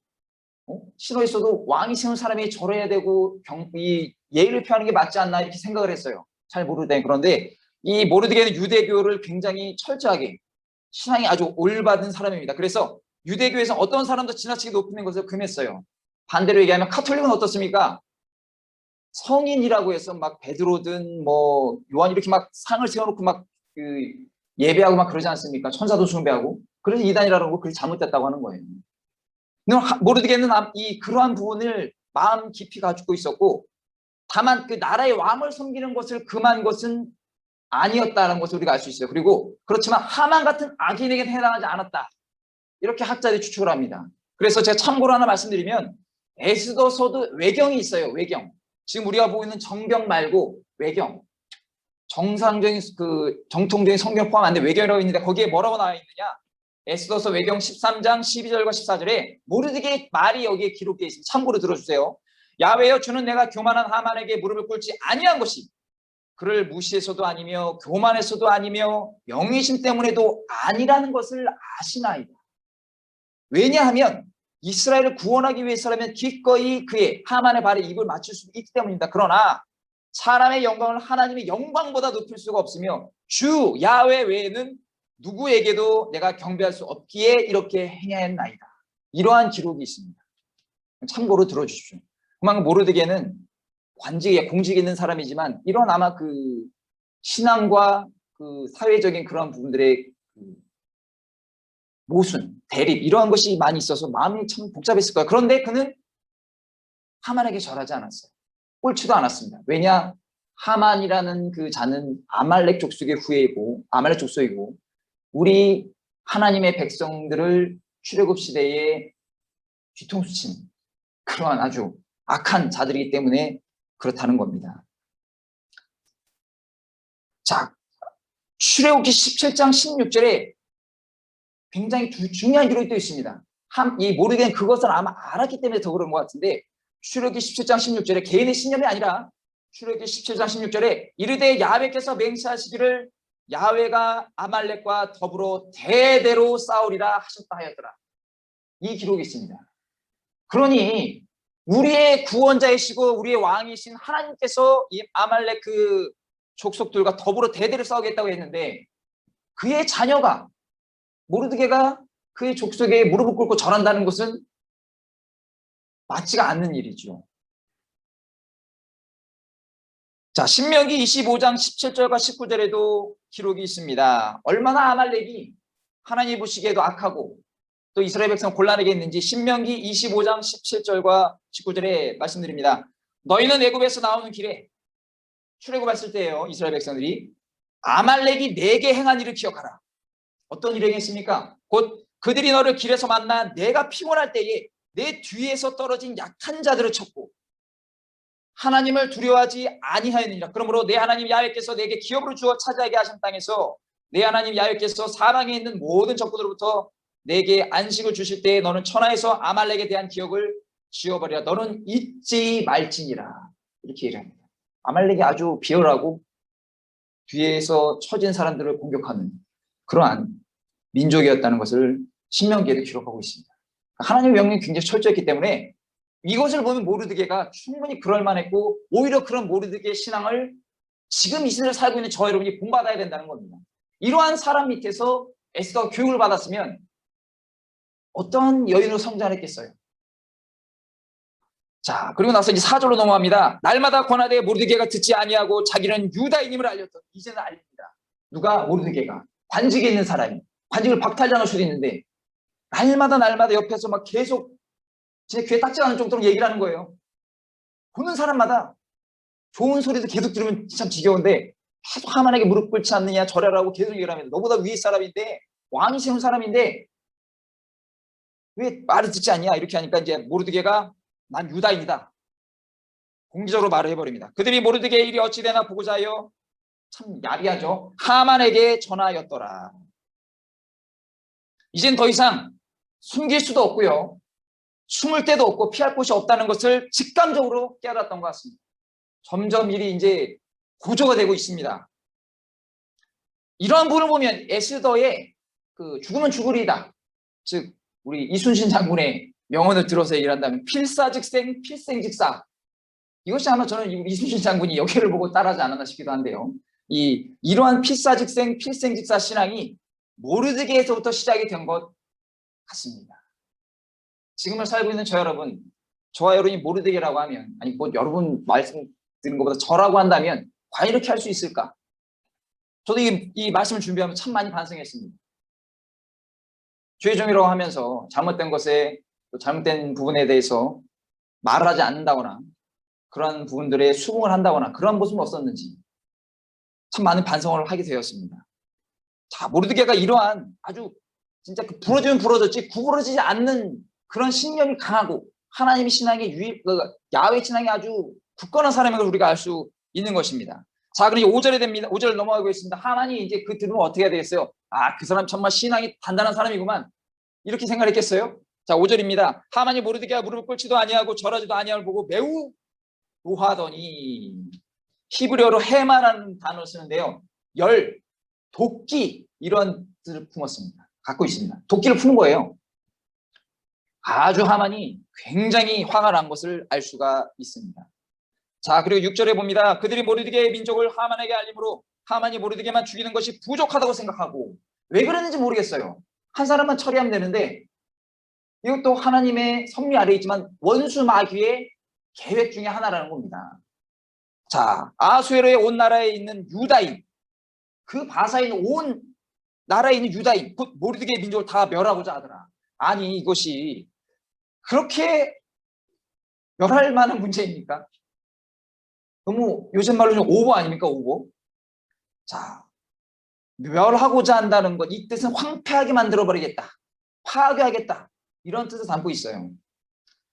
왕이 세운 사람이 절해야 되고 이 예의를 표하는 게 맞지 않나 이렇게 생각을 했어요. 잘 모르되. 그런데 이 모르드게는 유대교를 굉장히 철저하게 신앙이 아주 올바른 사람입니다. 그래서 유대교에서 어떤 사람도 지나치게 높이는 것을 금했어요. 반대로 얘기하면 카톨릭은 어떻습니까? 성인이라고 해서 막 베드로든 뭐 요한 이렇게 막 상을 세워놓고 막 그 예배하고 막 그러지 않습니까? 천사도 숭배하고. 그래서 이단이라는 거 그게 잘못됐다고 하는 거예요. 모르드게는 이 그러한 부분을 마음 깊이 가지고 있었고, 다만 그 나라의 왕을 섬기는 것을 금한 것은 아니었다는 것을 우리가 알 수 있어요. 그리고 그렇지만 하만 같은 악인에게는 해당하지 않았다. 이렇게 학자들이 추측을 합니다. 그래서 제가 참고로 하나 말씀드리면 에스더서도 외경이 있어요. 외경. 지금 우리가 보고 있는 정경 말고 외경. 정상적인 정통적인 성경 포함 안 돼 외경이라고 있는데 거기에 뭐라고 나와 있느냐? 에스더서 외경 13장 12절과 14절에 모르드게의 말이 여기에 기록되어 있습니다. 참고로 들어주세요. 야훼여 주는 내가 교만한 하만에게 무릎을 꿇지 아니한 것이 그를 무시해서도 아니며 교만해서도 아니며 명예심 때문에도 아니라는 것을 아시나이다. 왜냐하면 이스라엘을 구원하기 위해서라면 기꺼이 그의 하만의 발에 입을 맞출 수 있기 때문입니다. 그러나 사람의 영광을 하나님의 영광보다 높일 수가 없으며 주 야훼 외에는 누구에게도 내가 경배할 수 없기에 이렇게 행하였나이다. 이러한 기록이 있습니다. 참고로 들어주십시오. 그만 모르드게는 관직에 공직에 있는 사람이지만 이런 아마 그 신앙과 그 사회적인 그런 부분들의 모순, 대립 이러한 것이 많이 있어서 마음이 참 복잡했을 거예요. 그런데 그는 하만에게 절하지 않았어요. 옳지도 않았습니다. 왜냐? 하만이라는 그 자는 아말렉 족속의 후예이고 아말렉 족속이고 우리 하나님의 백성들을 출애굽 시대에 뒤통수 친 그러한 아주 악한 자들이기 때문에 그렇다는 겁니다. 자, 출애굽기 17장 16절에 굉장히 중요한 기록이 또 있습니다. 이 모르게는 그것을 아마 알았기 때문에 더 그런 것 같은데 출애굽기 17장 16절에 개인의 신념이 아니라 출애굽기 17장 16절에 이르되 야훼께서 맹세하시기를 야훼가 아말렉과 더불어 대대로 싸우리라 하셨다 하였더라. 이 기록이 있습니다. 그러니 우리의 구원자이시고 우리의 왕이신 하나님께서 이 아말렉 그 족속들과 더불어 대대로 싸우겠다고 했는데 그의 자녀가 모르드게가 그의 족속에 무릎을 꿇고 절한다는 것은 맞지가 않는 일이죠. 자, 신명기 25장 17절과 19절에도 기록이 있습니다. 얼마나 아말렉이 하나님 보시기에도 악하고 또 이스라엘 백성 곤란하게 했는지 신명기 25장 17절과 19절에 말씀드립니다. 너희는 애굽에서 나오는 길에 출애굽했을 때예요. 이스라엘 백성들이 아말렉이 내게 행한 일을 기억하라. 어떤 일을 행했습니까? 곧 그들이 너를 길에서 만나 내가 피곤할 때에 내 뒤에서 떨어진 약한 자들을 쳤고 하나님을 두려워하지 아니하였느니라. 그러므로 내 하나님 야훼께서 내게 기업으로 주어 차지하게 하신 땅에서 내 하나님 야훼께서 사방에 있는 모든 적군으로부터 내게 안식을 주실 때에 너는 천하에서 아말렉에 대한 기억을 지워버리라. 너는 잊지 말지니라. 이렇게 얘기합니다. 아말렉이 아주 비열하고 뒤에서 처진 사람들을 공격하는 그러한 민족이었다는 것을 신명기에도 기록하고 있습니다. 하나님의 명령이 굉장히 철저했기 때문에 이것을 보면 모르드게가 충분히 그럴 만했고 오히려 그런 모르드게의 신앙을 지금 이 시대를 살고 있는 저 여러분이 본받아야 된다는 겁니다. 이러한 사람 밑에서 에스더가 교육을 받았으면 어떤 여인으로 성장했겠어요. 자, 그리고 나서 이제 4절로 넘어갑니다. 날마다 권하되 모르드게가 듣지 아니하고 자기는 유다인임을 알렸던 이제는 알립니다. 누가? 모르드게가. 관직에 있는 사람이. 관직을 박탈당할 수도 있는데 날마다 옆에서 막 계속 제 귀에 딱지 않을 정도로 얘기를 하는 거예요. 보는 사람마다 좋은 소리도 계속 들으면 참 지겨운데 계속 하만에게 무릎 꿇지 않느냐 절하라고 계속 얘기를 합니다. 너보다 위에 사람인데 왕이 세운 사람인데 왜 말을 듣지 않냐 이렇게 하니까 이제 모르드게가 난 유다인이다. 공개적으로 말을 해버립니다. 그들이 모르드게의 일이 어찌 되나 보고자 하여 참 야비하죠. 하만에게 전하였더라. 이젠 더 이상 숨길 수도 없고요. 숨을 데도 없고 피할 곳이 없다는 것을 직감적으로 깨달았던 것 같습니다. 점점 일이 이제 고조가 되고 있습니다. 이러한 부분을 보면 에스더의 그 죽으면 죽으리다. 즉 우리 이순신 장군의 명언을 들어서 얘기를 한다면 필사즉생 필생즉사. 이것이 아마 저는 이순신 장군이 여기를 보고 따라하지 않았나 싶기도 한데요. 이러한 필사즉생 필생즉사 신앙이 모르드게에서부터 시작이 된 것 같습니다. 지금을 살고 있는 저 여러분, 저와 여러분이 모르드게라고 하면 아니 뭐 여러분 말씀 드는 것보다 저라고 한다면 과연 이렇게 할 수 있을까? 저도 이 말씀을 준비하면 참 많이 반성했습니다. 죄종이라고 하면서 잘못된 것에 또 잘못된 부분에 대해서 말을 하지 않는다거나 그런 부분들에 수긍을 한다거나 그런 모습은 없었는지 참 많은 반성을 하게 되었습니다. 자, 모르드게가 이러한 아주 진짜 그 부러지면 부러졌지 구부러지지 않는 그런 신념이 강하고 하나님의 신앙의 야훼 신앙이 아주 굳건한 사람인 걸 우리가 알 수 있는 것입니다. 자, 그럼 5절에 됩니다. 5절 넘어가고 있습니다. 하만이 이제 그 들으면 어떻게 해야 되겠어요? 아, 그 사람 정말 신앙이 단단한 사람이구만. 이렇게 생각했겠어요? 자, 5절입니다. 하만이 모르드게가 무릎을 꿇지도 아니하고 절하지도 아니함을 보고 매우 노하더니, 히브리어로 해마라는 단어를 쓰는데요. 열, 도끼 이런 뜻을 품었습니다. 갖고 있습니다. 도끼를 푸는 거예요. 아주 하만이 굉장히 화가 난 것을 알 수가 있습니다. 자, 그리고 6절에 봅니다. 그들이 모르드게의 민족을 하만에게 알림으로 하만이 모르드게만 죽이는 것이 부족하다고 생각하고, 왜 그랬는지 모르겠어요. 한 사람만 처리하면 되는데 이것도 하나님의 섭리 아래에 있지만 원수 마귀의 계획 중에 하나라는 겁니다. 자, 아수에로의 온 나라에 있는 유다인, 그 바사에 있는 온 나라에 있는 유다인, 곧 모르드게의 민족을 다 멸하고자 하더라. 아니, 이것이 그렇게 멸할 만한 문제입니까? 너무 요즘 말로 좀 오버 아닙니까? 오버. 자, 멸하고자 한다는 것, 이 뜻은 황폐하게 만들어버리겠다, 파괴하겠다, 이런 뜻을 담고 있어요.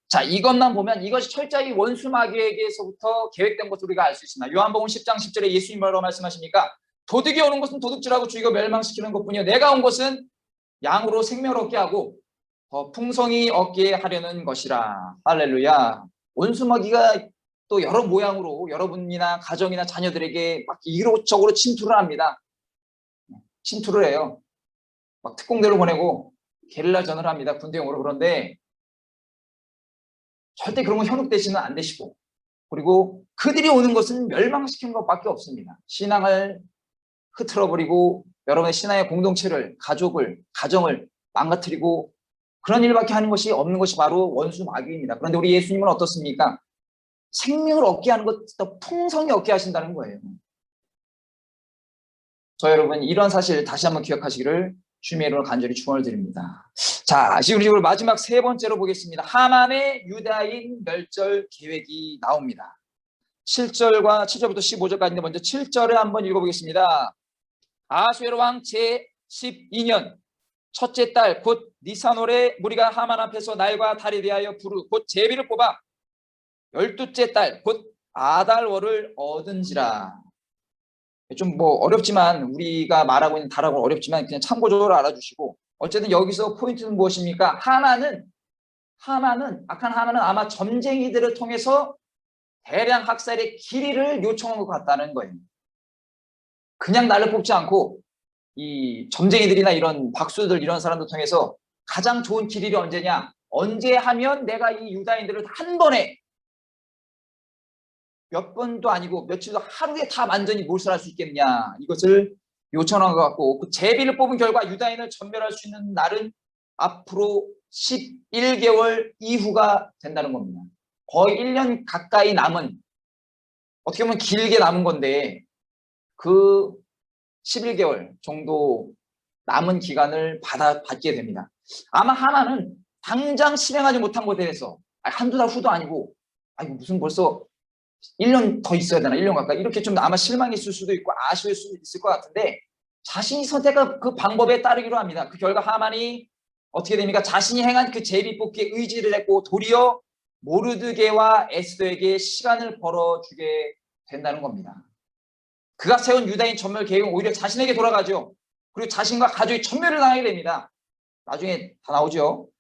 자, 이것만 보면 이것이 철저히 원수 마귀에게서부터 계획된 것을 우리가 알 수 있습니다. 요한복음 10장 10절에 예수님 뭐라고 말씀하십니까? 도둑이 오는 것은 도둑질하고 죽이고 멸망시키는 것뿐이요 내가 온 것은 양으로 생명을 얻게 하고 더 풍성히 얻게 하려는 것이라. 할렐루야. 원수 마귀가 또 여러 모양으로 여러분이나 가정이나 자녀들에게 막 이로적으로 침투를 합니다. 침투를 해요. 막 특공대로 보내고 게릴라전을 합니다. 군대용으로. 그런데 절대 그런 거 현혹되시는 안 되시고, 그리고 그들이 오는 것은 멸망시키는 것밖에 없습니다. 신앙을 흐트러버리고 여러분의 신앙의 공동체를, 가족을, 가정을 망가뜨리고 그런 일밖에 하는 것이 없는 것이 바로 원수 마귀입니다. 그런데 우리 예수님은 어떻습니까? 생명을 얻게 하는 것, 더 풍성히 얻게 하신다는 거예요. 저 여러분, 이런 사실 다시 한번 기억하시기를 주님의 이름으로 간절히 축원을 드립니다. 자, 지금 우리 마지막 세 번째로 보겠습니다. 하만의 유다인 멸절 계획이 나옵니다. 7절과 7절부터 15절까지인데 먼저 7절을 한번 읽어보겠습니다. 아수에로 왕 제12년 첫째 달 곧 니산월에 무리가 하만 앞에서 날과 달에 대하여 부르 곧 제비를 뽑아 12째 달 곧 아달월을 얻은지라. 좀 뭐 어렵지만, 우리가 말하고 있는 달하고 어렵지만 그냥 참고적으로 알아주시고, 어쨌든 여기서 포인트는 무엇입니까? 악한 하만은 아마 점쟁이들을 통해서 대량 학살의 길이를 요청한 것 같다는 거예요. 그냥 날을 뽑지 않고 이 점쟁이들이나 이런 박수들, 이런 사람들 통해서 가장 좋은 길이가 언제냐, 언제 하면 내가 이 유다인들을 한 번에 몇 번도 아니고 며칠도, 하루에 다 완전히 몰살할 수 있겠냐, 이것을 요청한 것 같고, 그 제비를 뽑은 결과 유다인을 전멸할 수 있는 날은 앞으로 11개월 이후가 된다는 겁니다. 거의 1년 가까이 남은, 어떻게 보면 길게 남은 건데 그 11개월 정도 남은 기간을 받게 됩니다. 아마 하나는 당장 실행하지 못한 것에 대해서 한두 달 후도 아니고, 이거 무슨 벌써 1년 더 있어야 되나, 1년 가까이, 이렇게 좀 아마 실망했을 수도 있고 아쉬울 수도 있을 것 같은데, 자신이 선택한 그 방법에 따르기로 합니다. 그 결과 하만이 어떻게 됩니까? 자신이 행한 그 제비 뽑기에 의지를 했고 도리어 모르드게와 에스더에게 시간을 벌어주게 된다는 겁니다. 그가 세운 유다인 전멸 계획은 오히려 자신에게 돌아가죠. 그리고 자신과 가족이 전멸을 당하게 됩니다. 나중에 다 나오죠.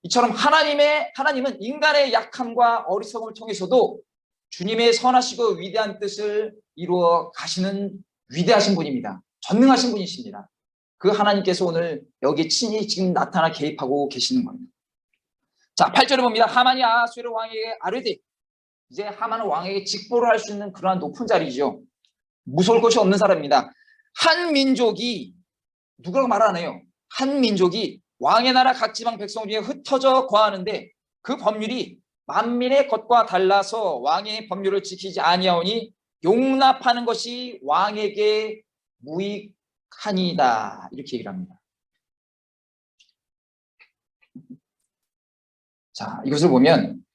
이처럼 하나님은 인간의 약함과 어리석음을 통해서도 주님의 선하시고 위대한 뜻을 이루어 가시는 위대하신 분입니다. 전능하신 분이십니다. 그 하나님께서 오늘 여기 친히 지금 나타나 개입하고 계시는 겁니다. 자, 8절에 봅니다. 하만이 아수에로 왕에게 아뢰되, 이제 하만은 왕에게 직보를 할 수 있는 그러한 높은 자리죠. 무서울 것이 없는 사람입니다. 한 민족이, 누구라고 말 안 해요. 한 민족이 왕의 나라 각 지방 백성 중에 흩어져 거하는데 그 법률이 만민의 것과 달라서 왕의 법률을 지키지 아니하오니 용납하는 것이 왕에게 무익하니이다, 이렇게 얘기를 합니다. 자, 이것을 보면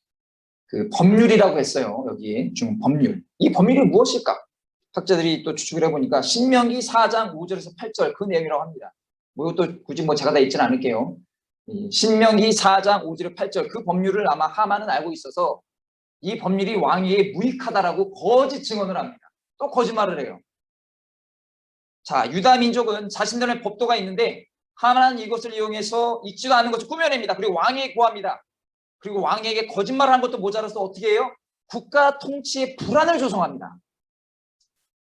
그 법률이라고 했어요. 여기 지금 법률. 이 법률이 무엇일까? 학자들이 또 추측을 해보니까 신명기 4장 5절에서 8절 그 내용이라고 합니다. 뭐 이것도 굳이 뭐 제가 다 읽지는 않을게요. 신명기 4장 5절에 8절 그 법률을 아마 하만은 알고 있어서 이 법률이 왕위에 무익하다라고 거짓 증언을 합니다. 또 거짓말을 해요. 자, 유다 민족은 자신들의 법도가 있는데 하만은 이것을 이용해서 있지도 않은 것을 꾸며냅니다. 그리고 왕에게 고합니다. 그리고 왕에게 거짓말을 한 것도 모자라서 어떻게 해요? 국가 통치의 불안을 조성합니다.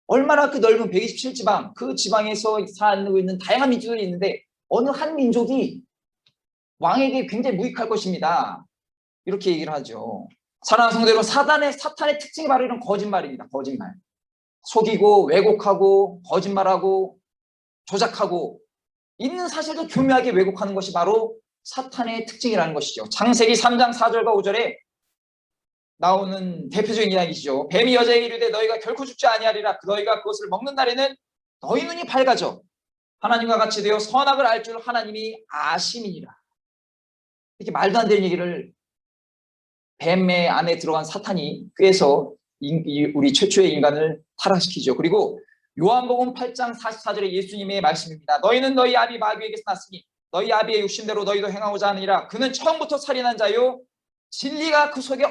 얼마나 그 넓은 127지방, 그 지방에서 살고 있는 다양한 민족들이 있는데 어느 한 민족이 왕에게 굉장히 무익할 것입니다. 이렇게 얘기를 하죠. 사랑하는 성도 여러분, 사탄의 특징이 바로 이런 거짓말입니다. 거짓말. 속이고 왜곡하고 거짓말하고 조작하고 있는 사실도 교묘하게 왜곡하는 것이 바로 사탄의 특징이라는 것이죠. 창세기 3장 4절과 5절에 나오는 대표적인 이야기시죠. 뱀이 여자에게 이르되 너희가 결코 죽지 아니하리라. 너희가 그것을 먹는 날에는 너희 눈이 밝아져 하나님과 같이 되어 선악을 알 줄 하나님이 아심이니라. 이렇게 말도 안 되는 얘기를 뱀의 안에 들어간 사탄이 꾀해서 우리 최초의 인간을 타락시키죠. 그리고 요한복음 8장 44절에 예수님의 말씀입니다. 너희는 너희 아비 마귀에게서 났으니 너희 아비의 욕심대로 너희도 행하고자 하느니라. 그는 처음부터 살인한 자요 진리가 그 속에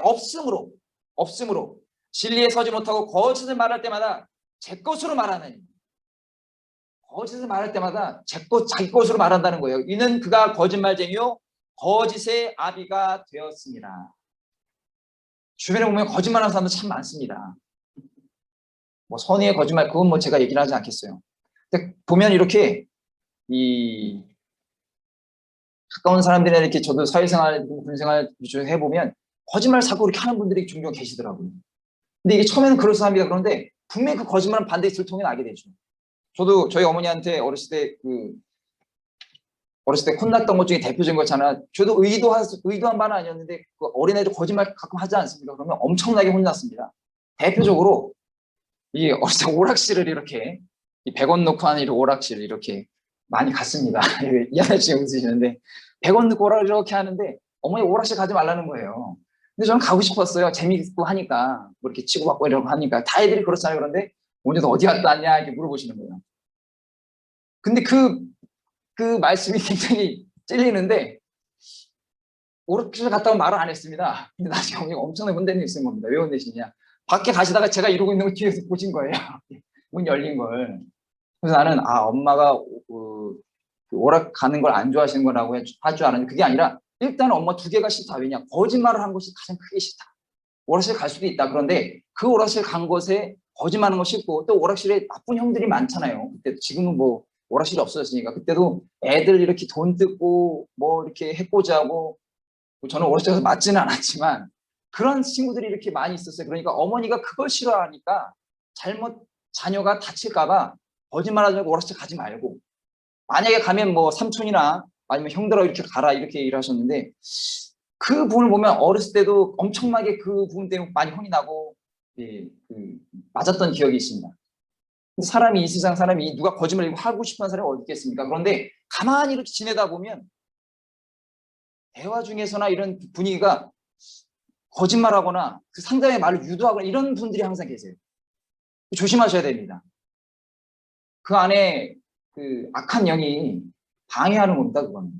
없으므로 진리에 서지 못하고 거짓을 말할 때마다 제 것으로 말하느니 거짓을 말할 때마다 자기 것으로 말한다는 거예요. 이는 그가 거짓말쟁이요 거짓의 아비가 되었습니다. 주변에 보면 거짓말하는 사람도 참 많습니다. 뭐 선의의 거짓말 그건 뭐 제가 얘기를 하지 않겠어요. 근데 보면 이렇게 이 가까운 사람들이나 이렇게 저도 사회생활, 군생활 해보면 거짓말 사고 이렇게 하는 분들이 종종 계시더라고요. 근데 이게 처음에는 그럴싸합니다. 그런데 분명히 그 거짓말은 반드시 들통이 나게 되죠. 저도 저희 어머니한테 어렸을 때 혼났던 것 중에 대표적인 거잖아. 저도 의도한 바는 아니었는데 그 어린애들 거짓말 가끔 하지 않습니까? 그러면 엄청나게 혼났습니다. 대표적으로 이 어렸을 때 오락실을 이렇게 100원 넣고 하는 이 오락실 이렇게 많이 갔습니다. 이 아저씨 웃으시는데 100원 넣고 오락실 이렇게 하는데 어머니 오락실 가지 말라는 거예요. 근데 저는 가고 싶었어요. 재미있고 하니까 뭐 이렇게 치고받고 이러고 하니까 다 애들이 그렇잖아요. 그런데 오늘도 어디 갔다 왔냐 이렇게 물어보시는 거예요. 근데 그 말씀이 굉장히 찔리는데 오락실 갔다 온 말을 안 했습니다. 근데 나중에 어머니가 엄청나게 혼내는 게 있는 겁니다. 왜 혼내시냐? 밖에 가시다가 제가 이러고 있는 걸 뒤에서 보신 거예요. 문 열린 걸. 그래서 나는 엄마가 그 오락 가는 걸 안 좋아하시는 거라고 할 줄 알았는데 그게 아니라 일단 엄마 두 개가 싫다. 왜냐? 거짓말을 한 것이 가장 크게 싫다. 오락실 갈 수도 있다. 그런데 그 오락실 간 것에 거짓말하는 거 싫고 또 오락실에 나쁜 형들이 많잖아요. 그때 지금은 뭐 오락실이 없어졌으니까 그때도 애들 이렇게 돈 뜯고 뭐 이렇게 해코지 하고 저는 오락실에서 맞지는 않았지만 그런 친구들이 이렇게 많이 있었어요. 그러니까 어머니가 그걸 싫어하니까 잘못 자녀가 다칠까봐 거짓말하지 말고 오락실 가지 말고 만약에 가면 뭐 삼촌이나 아니면 형들하고 이렇게 가라 이렇게 얘기를 하셨는데 그 부분을 보면 어렸을 때도 엄청나게 그 부분 때문에 많이 혼이 나고 맞았던 기억이 있습니다. 근데 사람이 이 세상 사람이 누가 거짓말 하고 싶은 사람이 어디 있겠습니까? 그런데 가만히 이렇게 지내다 보면 대화 중에서나 이런 분위기가 거짓말하거나 그 상대방의 말을 유도하거나 이런 분들이 항상 계세요. 조심하셔야 됩니다. 그 안에 그 악한 영이 방해하는 겁니다. 그건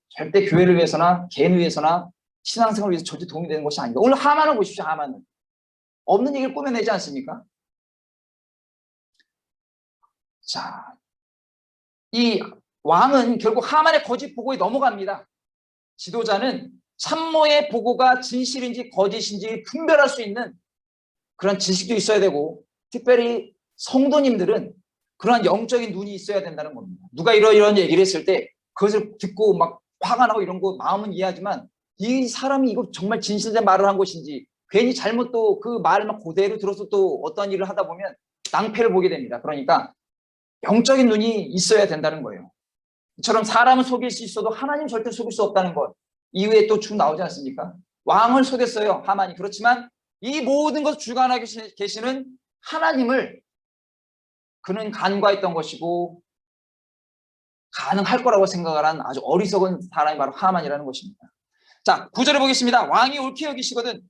절대 교회를 위해서나 개인을 위해서나 신앙생활을 위해서 절대 도움이 되는 것이 아닙니다. 오늘 하만을 보십시오. 하만은 없는 얘기를 꾸며내지 않습니까? 자, 이 왕은 결국 하만의 거짓 보고에 넘어갑니다. 지도자는 참모의 보고가 진실인지 거짓인지 분별할 수 있는 그런 지식도 있어야 되고 특별히 성도님들은 그러한 영적인 눈이 있어야 된다는 겁니다. 누가 이런 얘기를 했을 때 그것을 듣고 막 화가 나고 이런 거 마음은 이해하지만 이 사람이 이거 정말 진실된 말을 한 것인지 괜히 잘못 또 그 말만 그대로 들어서 또 어떤 일을 하다 보면 낭패를 보게 됩니다. 그러니까 영적인 눈이 있어야 된다는 거예요. 이처럼 사람은 속일 수 있어도 하나님 절대 속일 수 없다는 것. 이후에 또 쭉 나오지 않습니까? 왕을 속였어요. 하만이. 그렇지만 이 모든 것을 주관하고 계시는 하나님을 그는 간과했던 것이고 가능할 거라고 생각을 한 아주 어리석은 사람이 바로 하만이라는 것입니다. 자, 9절에 보겠습니다. 왕이 옳게 여기시거든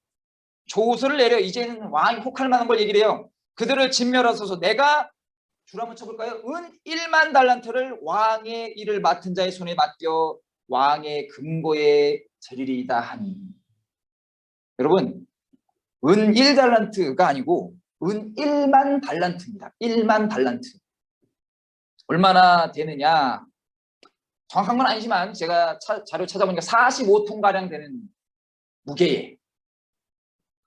조서를 내려 이제는 왕이 혹할 만한 걸 얘기를 해요. 그들을 진멸하소서. 내가 줄 한번 쳐볼까요? 은 1만 달란트를 왕의 일을 맡은 자의 손에 맡겨 왕의 금고에 드리리이다 하니. 여러분, 은 1달란트가 아니고 은 1만 달란트입니다. 1만 달란트. 얼마나 되느냐? 정확한 건 아니지만 제가 자료 찾아보니까 45톤가량 되는 무게의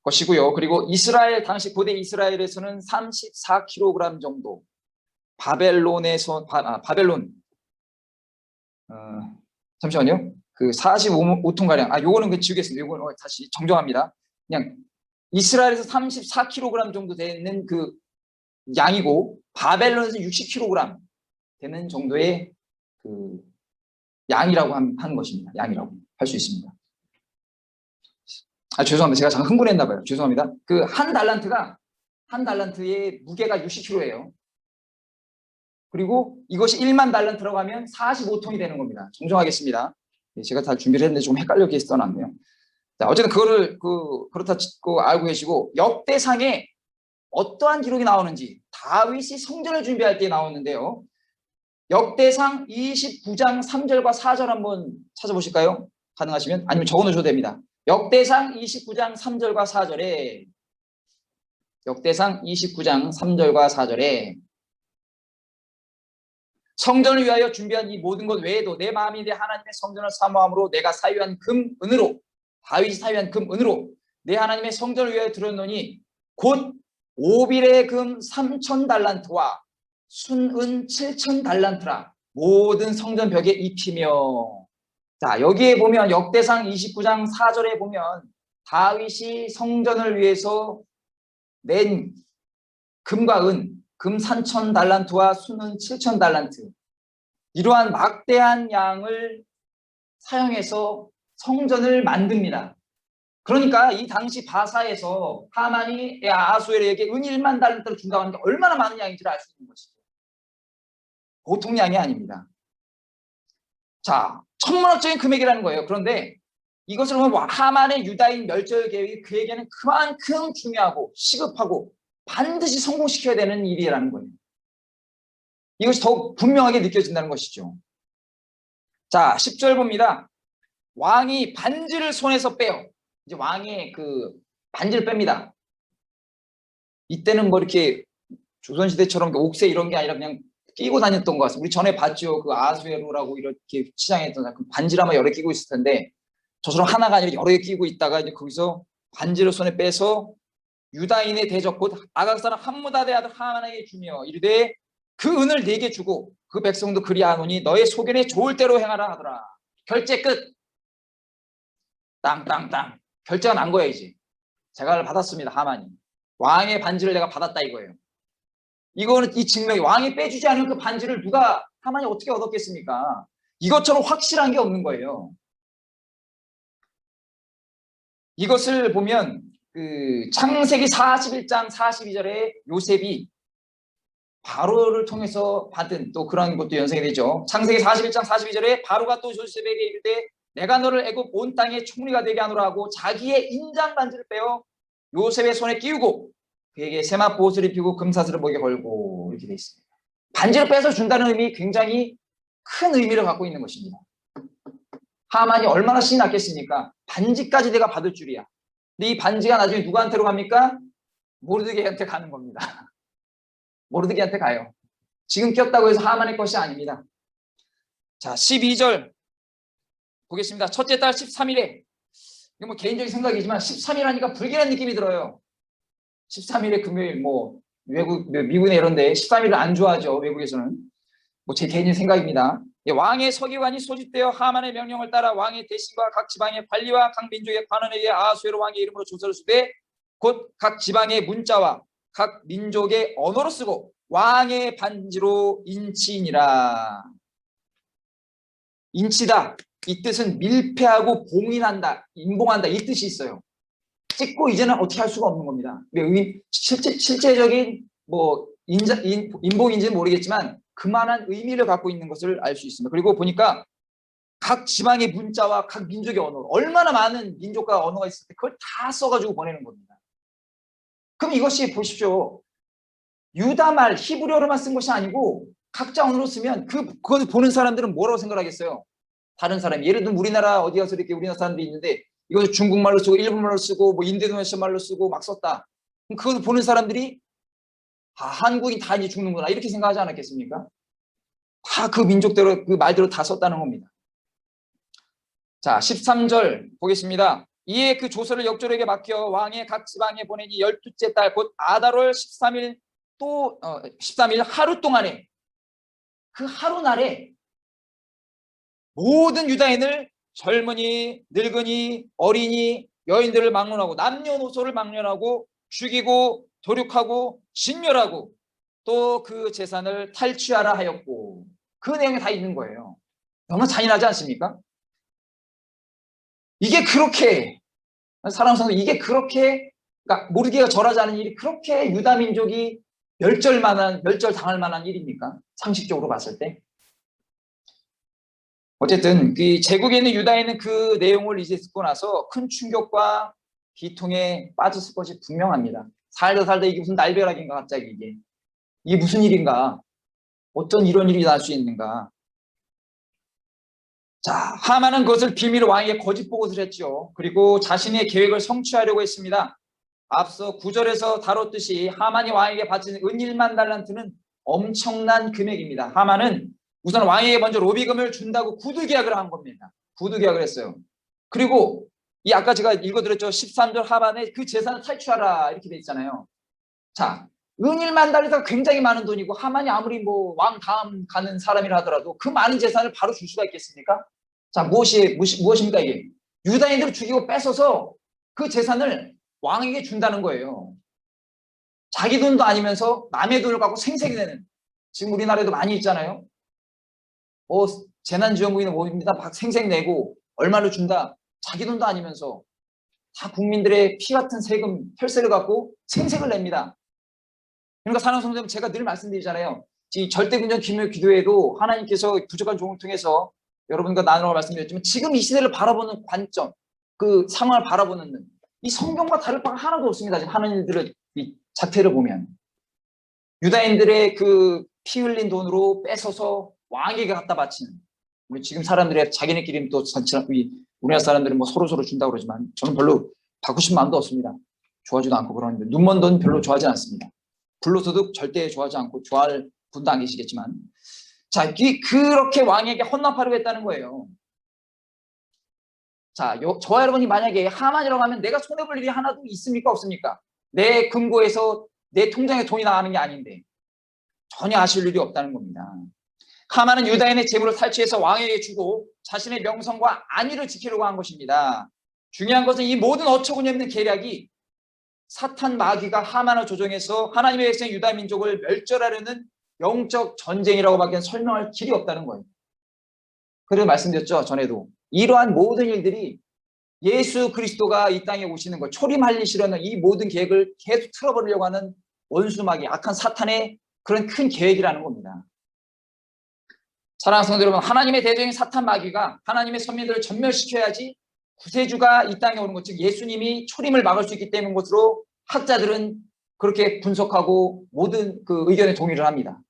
것이고요. 그리고 이스라엘, 당시 고대 이스라엘에서는 34kg 정도, 바벨론에서, 바벨론, 잠시만요. 그 45톤가량, 요거는 지우겠습니다. 요거는 다시 정정합니다. 그냥 이스라엘에서 34kg 정도 되는 그 양이고, 바벨론에서 60kg 되는 정도의 그 양이라고 하는 것입니다. 양이라고 할 수 있습니다. 죄송합니다. 제가 잠깐 흥분했나 봐요. 죄송합니다. 그 한 달란트의 무게가 60kg예요. 그리고 이것이 1만 달란트라고 하면 45톤이 되는 겁니다. 정정하겠습니다. 제가 다 준비를 했는데 좀 헷갈리게 써놨네요. 자, 어쨌든 그거를 그렇다 알고 계시고, 역대상에 어떠한 기록이 나오는지 다윗이 성전을 준비할 때 나오는데요. 역대상 29장 3절과 4절 한번 찾아보실까요? 가능하시면. 아니면 적어놓으셔도 됩니다. 역대상 29장 3절과 4절에, 역대상 29장 3절과 4절에 성전을 위하여 준비한 이 모든 것 외에도 내 마음이 내 하나님의 성전을 사모함으로 내가 사유한 금 은으로, 다윗이 사유한 금 은으로 내 하나님의 성전을 위하여 드렸노니 곧 오빌의 금 3,000달란트와 순은 7,000달란트라 모든 성전 벽에 입히며. 자, 여기에 보면 역대상 29장 4절에 보면 다윗이 성전을 위해서 낸 금과 은, 금 3,000달란트와 순은 7,000달란트, 이러한 막대한 양을 사용해서 성전을 만듭니다. 그러니까 이 당시 바사에서 하만이 아하수에르에게 은 1만 달란트를 준다고 하는 게 얼마나 많은 양인지를 알 수 있는 것이죠. 보통 양이 아닙니다. 자, 천문학적인 금액이라는 거예요. 그런데 이것을 보면 하만의 유다인 멸절 계획이 그에게는 그만큼 중요하고 시급하고 반드시 성공시켜야 되는 일이라는 거예요. 이것이 더욱 분명하게 느껴진다는 것이죠. 자, 10절 봅니다. 왕이 반지를 손에서 빼요. 이제 왕의 그 반지를 뺍니다. 이때는 뭐 이렇게 조선시대처럼 옥새 이런 게 아니라 그냥 끼고 다녔던 것 같습니다. 우리 전에 봤죠. 그 아수에로라고 이렇게 치장했던 반지를 아마 여러 개 끼고 있을 텐데, 저처럼 하나가 아니라 여러 개 끼고 있다가 이제 거기서 반지를 손에 빼서 유다인의 대적 곧 아각 사람 함무다대 아들 하만에게 주며 이르되 그 은을 네게 주고 그 백성도 그리하노니 너의 소견에 좋을 대로 행하라 하더라. 결제 끝. 땅땅땅. 결제가 난 거예요. 이제 제가를 받았습니다. 하만이 왕의 반지를 내가 받았다 이거예요. 이거는 이 증명이, 왕이 빼주지 않으면 그 반지를 누가, 하만이 어떻게 얻었겠습니까? 이것처럼 확실한 게 없는 거예요. 이것을 보면 그 창세기 41장 42절에 요셉이 바로를 통해서 받은 또 그런 것도 연상이 되죠. 창세기 41장 42절에 바로가 또 요셉에게 이르되 내가 너를 애굽 온 땅의 총리가 되게 하노라 하고 자기의 인장 반지를 빼어 요셉의 손에 끼우고 그에게 세마포 옷을 입히고 금사슬을 목에 걸고 이렇게 되어 있습니다. 반지를 빼서 준다는 의미, 굉장히 큰 의미를 갖고 있는 것입니다. 하만이 얼마나 신이 났겠습니까? 반지까지 내가 받을 줄이야. 근데 이 반지가 나중에 누구한테로 갑니까? 모르드게한테 가는 겁니다. 모르드게한테 가요. 지금 꼈다고 해서 하만의 것이 아닙니다. 자, 12절 보겠습니다. 첫째 달 13일에, 이거 뭐 개인적인 생각이지만 13일 하니까 불길한 느낌이 들어요. 13일에 금요일, 뭐 미국이나 이런 데 13일을 안 좋아하죠. 외국에서는. 뭐 제 개인적인 생각입니다. 왕의 서기관이 소집되어 하만의 명령을 따라 왕의 대신과 각 지방의 관리와 각 민족의 관원에게 아하수에로 왕의 이름으로 조서를 쓰되 곧 각 지방의 문자와 각 민족의 언어로 쓰고 왕의 반지로 인치니라. 인치다, 이 뜻은 밀폐하고 봉인한다, 인봉한다, 이 뜻이 있어요. 찍고 이제는 어떻게 할 수가 없는 겁니다. 실제적인 뭐 인봉인지는 모르겠지만 그만한 의미를 갖고 있는 것을 알 수 있습니다. 그리고 보니까 각 지방의 문자와 각 민족의 언어, 얼마나 많은 민족과 언어가 있을 때 그걸 다 써가지고 보내는 겁니다. 그럼 이것이 보십시오. 유다 말 히브리어로만 쓴 것이 아니고 각자 언어로 쓰면 그걸 보는 사람들은 뭐라고 생각하겠어요? 다른 사람이 예를 들면 우리나라 어디 가서 이렇게 우리나라 사람들이 있는데 이것을 중국말로 쓰고 일본말로 쓰고 뭐 인도네시아 말로 쓰고 막 썼다. 그럼 그것을 보는 사람들이 한국인 다 이제 죽는구나 이렇게 생각하지 않았겠습니까? 다 그 민족대로 그 말대로 다 썼다는 겁니다. 자, 13절 보겠습니다. 이에 그 조서를 역졸에게 맡겨 왕의 각 지방에 보내니 12째 달 곧 아달월 13일 또 13일 하루 동안에 그 하루 날에 모든 유다인을 젊은이, 늙은이, 어린이, 여인들을 막론하고 남녀노소를 막론하고 죽이고 도륙하고 진멸하고 또 그 재산을 탈취하라 하였고 그 내용이 다 있는 거예요. 너무 잔인하지 않습니까? 이게 그렇게 사랑하는 성도 이게 그렇게 그러니까 모르게가 절하지 않은 일이 그렇게 유다 민족이 멸절당할 만한 일입니까? 상식적으로 봤을 때. 어쨌든 그 제국에 있는 유다인은 그 내용을 이제 듣고 나서 큰 충격과 비통에 빠졌을 것이 분명합니다. 살다 이게 무슨 날벼락인가 갑자기 이게 무슨 일인가? 어떤 이런 일이 날 수 있는가? 자, 하만은 그것을 비밀 왕에게 거짓 보고를 했죠. 그리고 자신의 계획을 성취하려고 했습니다. 앞서 9절에서 다뤘듯이 하만이 왕에게 바친 은일만 달란트는 엄청난 금액입니다. 하만은 우선 왕에게 먼저 로비금을 준다고 구두 계약을 한 겁니다. 구두 계약을 했어요. 그리고 이 아까 제가 읽어드렸죠. 13절 하반에 그 재산을 탈취하라 이렇게 돼 있잖아요. 자, 은일만 달러가 굉장히 많은 돈이고 하만이 아무리 뭐 왕 다음 가는 사람이라 하더라도 그 많은 재산을 바로 줄 수가 있겠습니까? 자, 무엇입니까 이게? 유다인들을 죽이고 뺏어서 그 재산을 왕에게 준다는 거예요. 자기 돈도 아니면서 남의 돈을 갖고 생색이 내는 지금 우리나라에도 많이 있잖아요. 뭐 재난지원금이나 뭐입니다. 막 생색내고 얼마를 준다. 자기 돈도 아니면서 다 국민들의 피 같은 세금 혈세를 갖고 생색을 냅니다. 그러니까 사랑하는 성도님 제가 늘 말씀드리잖아요. 이 절대군전 기도회도 하나님께서 부족한 종을 통해서 여러분과 나누라고 말씀드렸지만 지금 이 시대를 바라보는 관점, 그 상황을 바라보는 이 성경과 다를 바가 하나도 없습니다. 지금 하는 일들을 이 자태를 보면 유다인들의 그 피 흘린 돈으로 뺏어서 왕에게 갖다 바치는 우리 지금 사람들의 자기네끼리 또 우리나라 사람들은 뭐 서로 준다고 그러지만 저는 별로 받고 싶은 마음도 없습니다. 좋아하지도 않고 그러는데 눈먼 돈 별로 좋아하지 않습니다. 불로소득 절대 좋아하지 않고 좋아할 분도 안 계시겠지만 자, 그렇게 왕에게 헌납하려고 했다는 거예요. 자, 저와 여러분이 만약에 하만이라고 하면 내가 손해볼 일이 하나도 있습니까? 없습니까? 내 금고에서 내 통장에 돈이 나가는 게 아닌데 전혀 아실 일이 없다는 겁니다. 하만은 유다인의 재물을 탈취해서 왕에게 주고 자신의 명성과 안위를 지키려고 한 것입니다. 중요한 것은 이 모든 어처구니없는 계략이 사탄 마귀가 하만을 조종해서 하나님의 백성 유다 민족을 멸절하려는 영적 전쟁이라고밖에 설명할 길이 없다는 거예요. 그래서 말씀드렸죠. 전에도 이러한 모든 일들이 예수 그리스도가 이 땅에 오시는 것 초림하시려는 이 모든 계획을 계속 틀어버리려고 하는 원수 마귀 악한 사탄의 그런 큰 계획이라는 겁니다. 사랑하는 성도 여러분, 하나님의 대적인 사탄 마귀가 하나님의 선민들을 전멸시켜야지 구세주가 이 땅에 오는 것, 즉 예수님이 초림을 막을 수 있기 때문인 것으로 학자들은 그렇게 분석하고 모든 그 의견에 동의를 합니다.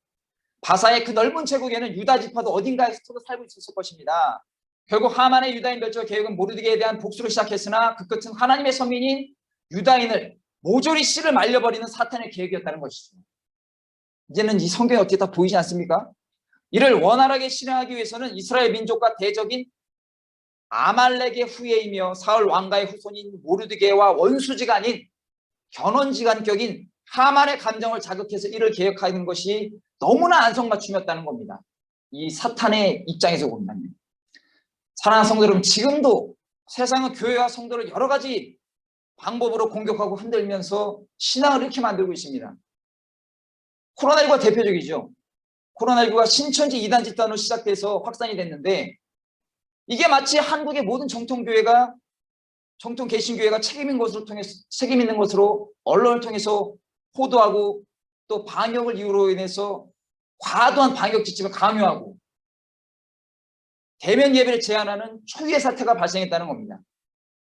바사의 그 넓은 제국에는 유다 지파도 어딘가에 살고 있었을 것입니다. 결국 하만의 유다인 멸절 계획은 모르드게에 대한 복수를 시작했으나 그 끝은 하나님의 선민인 유다인을 모조리 씨를 말려버리는 사탄의 계획이었다는 것이죠. 이제는 이 성경에 어떻게 다 보이지 않습니까? 이를 원활하게 실행하기 위해서는 이스라엘 민족과 대적인 아말렉의 후예이며 사울 왕가의 후손인 모르드게와 원수지가 아닌 견원지간격인 하만의 감정을 자극해서 이를 계획하는 것이 너무나 안성맞춤이었다는 겁니다. 이 사탄의 입장에서 본다면. 사랑하는 성도 여러분, 지금도 세상은 교회와 성도를 여러 가지 방법으로 공격하고 흔들면서 신앙을 잃게 만들고 있습니다. 코로나19가 대표적이죠. 코로나19가 신천지 이단 집단으로 시작돼서 확산이 됐는데 이게 마치 한국의 모든 정통교회가 정통 개신교회가 책임 있는 것으로 언론을 통해서 호도하고 또 방역을 이유로 인해서 과도한 방역 지침을 강요하고 대면 예배를 제한하는 초유의 사태가 발생했다는 겁니다.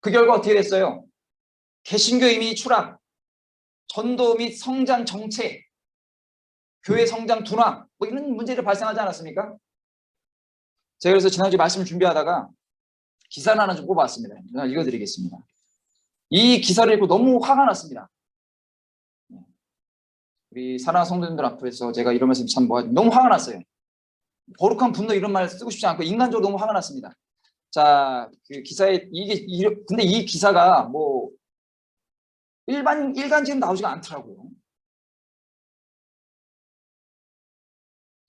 그 결과 어떻게 됐어요? 개신교 이민이 추락, 전도 및 성장 정체, 교회 성장 둔화, 뭐 이런 문제를 발생하지 않았습니까? 제가 그래서 지난주에 말씀을 준비하다가 기사를 하나 좀 뽑아왔습니다. 제가 읽어드리겠습니다. 이 기사를 읽고 너무 화가 났습니다. 우리 사랑하는 성도님들 앞에서 제가 이런 말씀 참 너무 화가 났어요. 거룩한 분노 이런 말 쓰고 싶지 않고 인간적으로 너무 화가 났습니다. 자, 그 기사에 근데 이 기사가 뭐 일간지금 나오지가 않더라고요.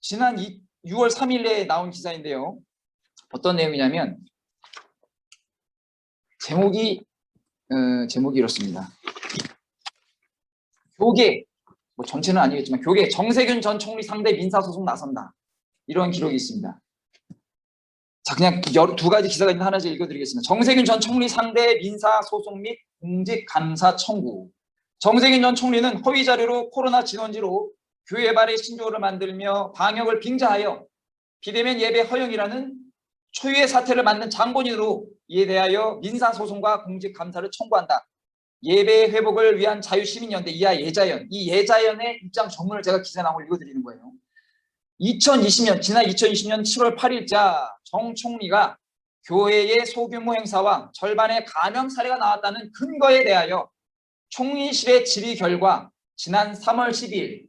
지난 6월 3일에 나온 기사인데요. 어떤 내용이냐면 제목이 이렇습니다. 교계, 뭐 전체는 아니겠지만 교계 정세균 전 총리 상대 민사소송 나선다. 이런 기록이 있습니다. 자, 그냥 두 가지 기사가 있는 하나씩 읽어드리겠습니다. 정세균 전 총리 상대 민사소송 및 공직감사 청구. 정세균 전 총리는 허위 자료로 코로나 진원지로 교회 발의 신조어를 만들며 방역을 빙자하여 비대면 예배 허용이라는 초유의 사태를 만든 장본인으로 이에 대하여 민사소송과 공직감사를 청구한다. 예배 회복을 위한 자유시민연대 이하 예자연, 이 예자연의 입장 전문을 제가 기사 나온 걸 읽어드리는 거예요. 지난 2020년 7월 8일자 정 총리가 교회의 소규모 행사와 절반의 감염 사례가 나왔다는 근거에 대하여 총리실의 질의 결과 지난 3월 12일,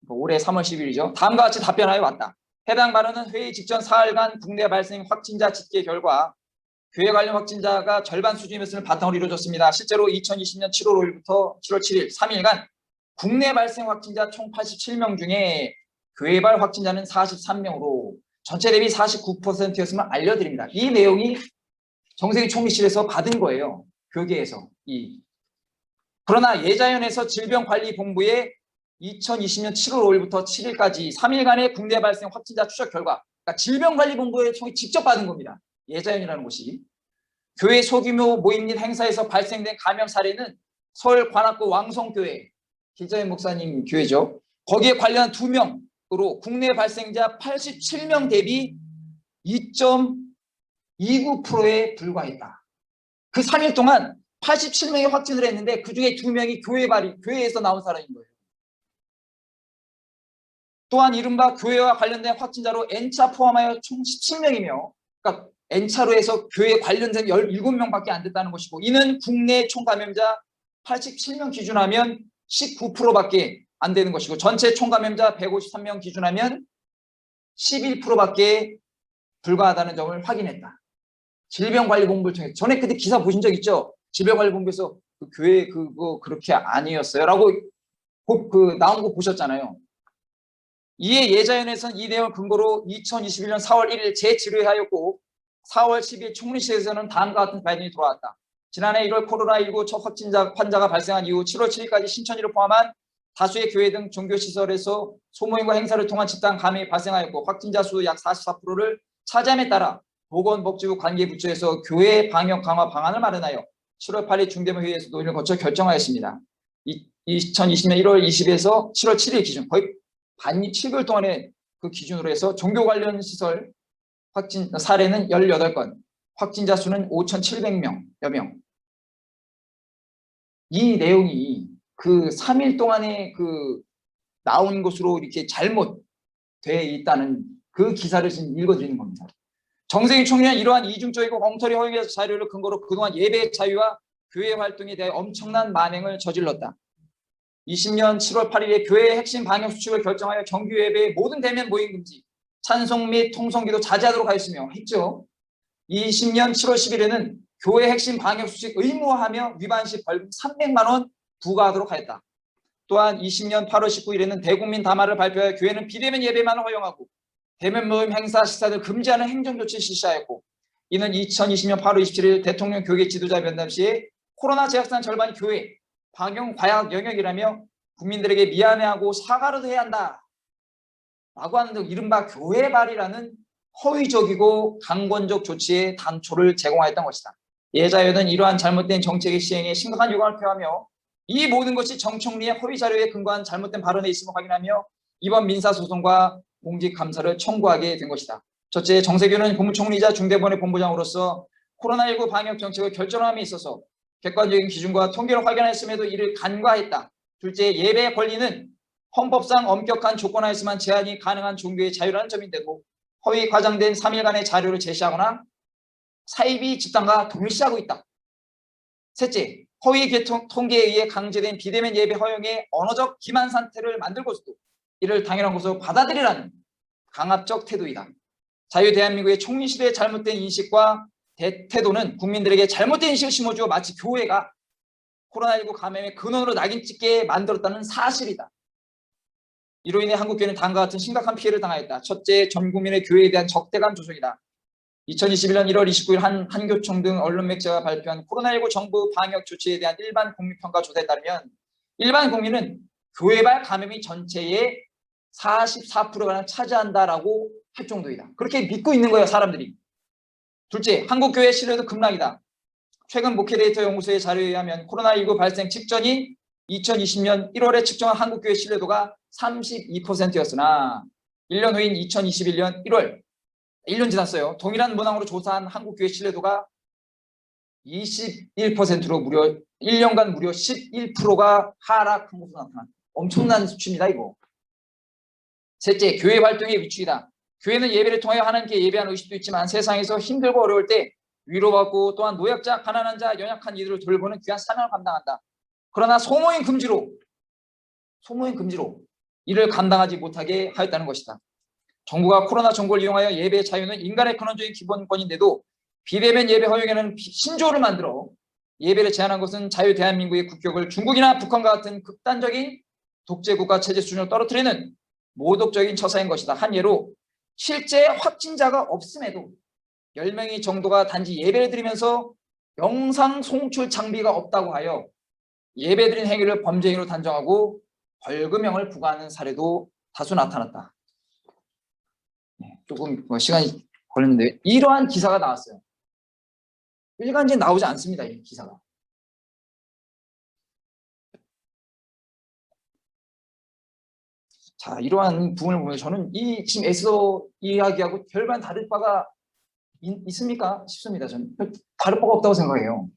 올해 3월 10일이죠. 다음과 같이 답변하여 왔다. 해당 발언은 회의 직전 사흘간 국내 발생 확진자 집계 결과 교회 관련 확진자가 절반 수준이었음을 바탕으로 이루어졌습니다. 실제로 2020년 7월 5일부터 7월 7일 3일간 국내 발생 확진자 총 87명 중에 교회발 확진자는 43명으로 전체 대비 49%였음을 알려드립니다. 이 내용이 정세균 총리실에서 받은 거예요. 교계에서. 그러나 예자연에서 질병관리본부에 2020년 7월 5일부터 7일까지 3일간의 국내 발생 확진자 추적 결과, 그러니까 질병관리본부에 직접 받은 겁니다. 예자연이라는 곳이. 교회 소규모 모임 및 행사에서 발생된 감염 사례는 서울 관악구 왕성교회, 길자연 목사님 교회죠. 거기에 관련한 2명으로 국내 발생자 87명 대비 2.29%에 불과했다. 그 3일 동안 87명이 확진을 했는데 그중에 2명이 교회에서 나온 사람인 거예요. 또한 이른바 교회와 관련된 확진자로 N차 포함하여 총 17명이며, 그러니까 N차로 해서 교회에 관련된 17명밖에 안 됐다는 것이고, 이는 국내 총 감염자 87명 기준하면 19%밖에 안 되는 것이고, 전체 총 감염자 153명 기준하면 11%밖에 불과하다는 점을 확인했다. 질병관리본부를 통해. 전에 그때 기사 보신 적 있죠? 질병관리본부에서 그 교회 그거 그렇게 아니었어요 라고 나온 거 보셨잖아요. 이에 예자연에서는 이 내용을 근거로 2021년 4월 1일 재질의하였고 4월 10일 총리실에서는 다음과 같은 발언이 돌아왔다. 지난해 1월 코로나19 첫 환자가 발생한 이후 7월 7일까지 신천지를 포함한 다수의 교회 등 종교시설에서 소모임과 행사를 통한 집단 감염이 발생하였고 확진자 수 약 44%를 차지함에 따라 보건복지부 관계부처에서 교회 방역 강화 방안을 마련하여 7월 8일 중대본회의에서 논의를 거쳐 결정하였습니다. 2020년 1월 20일에서 7월 7일 기준 거의 7개월 동안의 그 기준으로 해서 종교 관련 시설 확진 사례는 18건, 확진자 수는 5,700여 명. 이 내용이 그 3일 동안에 그 나온 것으로 이렇게 잘못되어 있다는 그 기사를 지금 읽어드리는 겁니다. 정세균 총리는 이러한 이중적이고 엉터리 허용의 자료를 근거로 그동안 예배 자유와 교회 활동에 대해 엄청난 만행을 저질렀다. 20년 7월 8일에 교회의 핵심 방역 수칙을 결정하여 정규 예배의 모든 대면 모임 금지, 찬송 및 통성기도 자제하도록 하였으며 했죠. 20년 7월 10일에는 교회 핵심 방역 수칙 의무화하며 위반 시 벌금 300만 원 부과하도록 하였다. 또한 20년 8월 19일에는 대국민 담화를 발표하여 교회는 비대면 예배만 허용하고 대면 모임 행사 식사를 금지하는 행정조치를 실시하였고, 이는 2020년 8월 27일 대통령 교계 지도자 면담 시에 코로나 재확산 절반이 교회 방역 과학 영역이라며 국민들에게 미안해하고 사과를 해야 한다 라고 하는 등 이른바 교회발이라는 허위적이고 강권적 조치의 단초를 제공하였던 것이다. 예자연은 이러한 잘못된 정책의 시행에 심각한 유감을 표하며 이 모든 것이 정 총리의 허위 자료에 근거한 잘못된 발언에 있음을 확인하며 이번 민사소송과 공직감사를 청구하게 된 것이다. 첫째, 정세균은 국무총리이자 중대본의 본부장으로서 코로나19 방역 정책을 결정함에 있어서 객관적인 기준과 통계를 확인했음에도 이를 간과했다. 둘째, 예배 권리는 헌법상 엄격한 조건 하에서만 제한이 가능한 종교의 자유라는 점인데도 허위 과장된 3일간의 자료를 제시하거나 사이비 집단과 동일시하고 있다. 셋째, 허위 통계에 의해 강제된 비대면 예배 허용의 언어적 기만 상태를 만들고서도 이를 당연한 것으로 받아들이라는 강압적 태도이다. 자유 대한민국의 총리시대의 잘못된 인식과 태도는 국민들에게 잘못된 인식을 심어주어 마치 교회가 코로나19 감염의 근원으로 낙인 찍게 만들었다는 사실이다. 이로 인해 한국교회는 다음과 같은 심각한 피해를 당하였다. 첫째, 전 국민의 교회에 대한 적대감 조성이다. 2021년 1월 29일 한교총 등 언론 매체가 발표한 코로나19 정부 방역 조치에 대한 일반 국민평가 조사에 따르면 일반 국민은 교회발 감염이 전체의 44%가 차지한다라고 할 정도이다. 그렇게 믿고 있는 거예요, 사람들이. 둘째, 한국교회 신뢰도 급락이다. 최근 목회데이터 연구소의 자료에 의하면 코로나19 발생 직전인 2020년 1월에 측정한 한국교회 신뢰도가 32%였으나 1년 후인 2021년 1월 1년 지났어요. 동일한 문항으로 조사한 한국교회 신뢰도가 21%로 무려 1년간 무려 11%가 하락한 것으로 나타났다. 엄청난 수치입니다, 이거. 셋째, 교회 활동의 위축이다. 교회는 예배를 통하여 하나님께 예배하는 의식도 있지만 세상에서 힘들고 어려울 때 위로받고 또한 노약자, 가난한 자, 연약한 이들을 돌보는 귀한 사명을 감당한다. 그러나 소모임 금지로 이를 감당하지 못하게 하였다는 것이다. 정부가 코로나 정보를 이용하여 예배 자유는 인간의 근원적인 기본권인데도 비대면 예배 허용에는 신조어를 만들어 예배를 제한한 것은 자유 대한민국의 국격을 중국이나 북한과 같은 극단적인 독재국가 체제 수준으로 떨어뜨리는 모독적인 처사인 것이다. 한 예로 실제 확진자가 없음에도 10명이 정도가 단지 예배를 드리면서 영상 송출 장비가 없다고 하여 예배드린 행위를 범죄행위로 단정하고 벌금형을 부과하는 사례도 다수 나타났다. 조금 시간이 걸렸는데 이러한 기사가 나왔어요. 일간지에 나오지 않습니다, 이 기사가. 자, 이러한 부분을 보면 저는 이 지금 에스더 이야기하고 별반 다를 바가 있습니까 싶습니다. 저는 다를 바가 없다고 생각해요.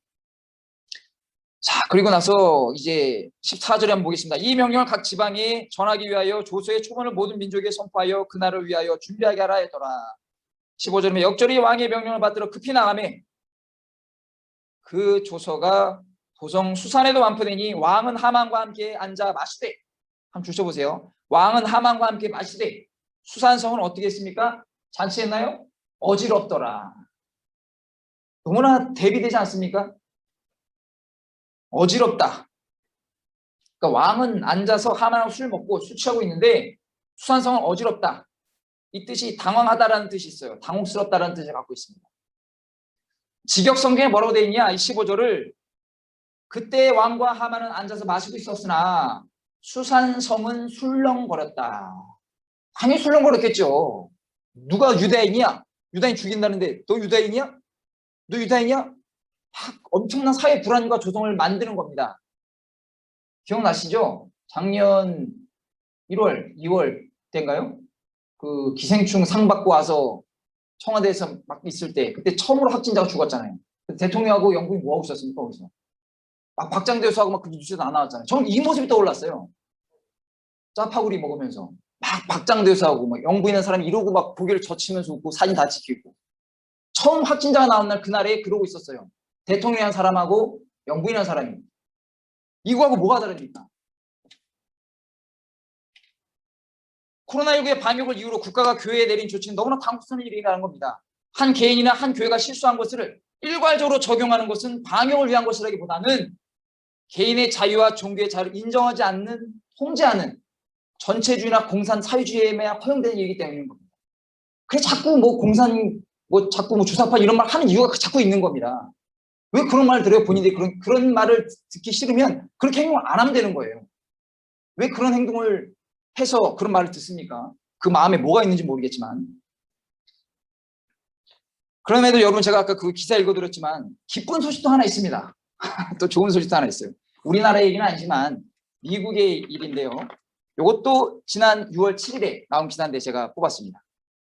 자, 그리고 나서 이제 14절에 한번 보겠습니다. 이 명령을 각 지방에 전하기 위하여 조서의 초본을 모든 민족에 선포하여 그날을 위하여 준비하게 하라 했더라. 15절에 역절이 왕의 명령을 받들어 급히 나가매 그 조서가 도성 수산에도 완포되니 왕은 하만과 함께 앉아 마시되, 한번 주셔보세요. 왕은 하만과 함께 마시되 수산성은 어떻게 했습니까? 잔치했나요? 어지럽더라. 너무나 대비되지 않습니까? 어지럽다. 그러니까 왕은 앉아서 하만하고 술 먹고 술 취하고 있는데 수산성은 어지럽다. 이 뜻이 당황하다라는 뜻이 있어요. 당혹스럽다라는 뜻을 갖고 있습니다. 직역성경에 뭐라고 되어 있냐? 이 15절을 그때 왕과 하만은 앉아서 마시고 있었으나 수산성은 술렁거렸다. 당연히 술렁거렸겠죠. 누가 유대인이야? 유다인 죽인다는데 너 유다인이야? 너 유다인이야? 엄청난 사회 불안과 조성을 만드는 겁니다. 기억나시죠? 작년 1월, 2월 때인가요? 그 기생충 상 받고 와서 청와대에서 막 있을 때 그때 처음으로 확진자가 죽었잖아요. 대통령하고 영국이 뭐하고 있었습니까? 거기서 막 박장대소하고 막 그 뉴스에도 안 나왔잖아요. 저는 이 모습이 떠올랐어요. 짜파구리 먹으면서 막 박장대소하고 막 영부인한 사람이 이러고 막 고개를 젖히면서 웃고 사진 다 찍히고 처음 확진자가 나온 날 그날에 그러고 있었어요. 대통령한 사람하고 영부인한 사람이. 이거하고 뭐가 다릅니까? 코로나19의 방역을 이유로 국가가 교회에 내린 조치는 너무나 당혹스러운 일이라는 겁니다. 한 개인이나 한 교회가 실수한 것을 일괄적으로 적용하는 것은 방역을 위한 것이라기보다는 개인의 자유와 종교의 자유를 인정하지 않는, 통제하는 전체주의나 공산 사회주의에만 허용되는 일이기 때문인 겁니다. 그래서 자꾸 자꾸 주사파 이런 말 하는 이유가 자꾸 있는 겁니다. 왜 그런 말을 들어요? 본인들이 그런 말을 듣기 싫으면 그렇게 행동을 안 하면 되는 거예요. 왜 그런 행동을 해서 그런 말을 듣습니까? 그 마음에 뭐가 있는지 모르겠지만. 그럼에도 여러분 제가 아까 그 기사 읽어드렸지만 기쁜 소식도 하나 있습니다. 또 좋은 소식도 하나 있어요. 우리나라 얘기는 아니지만 미국의 일인데요. 이것도 지난 6월 7일에 나온 기사인데 제가 뽑았습니다.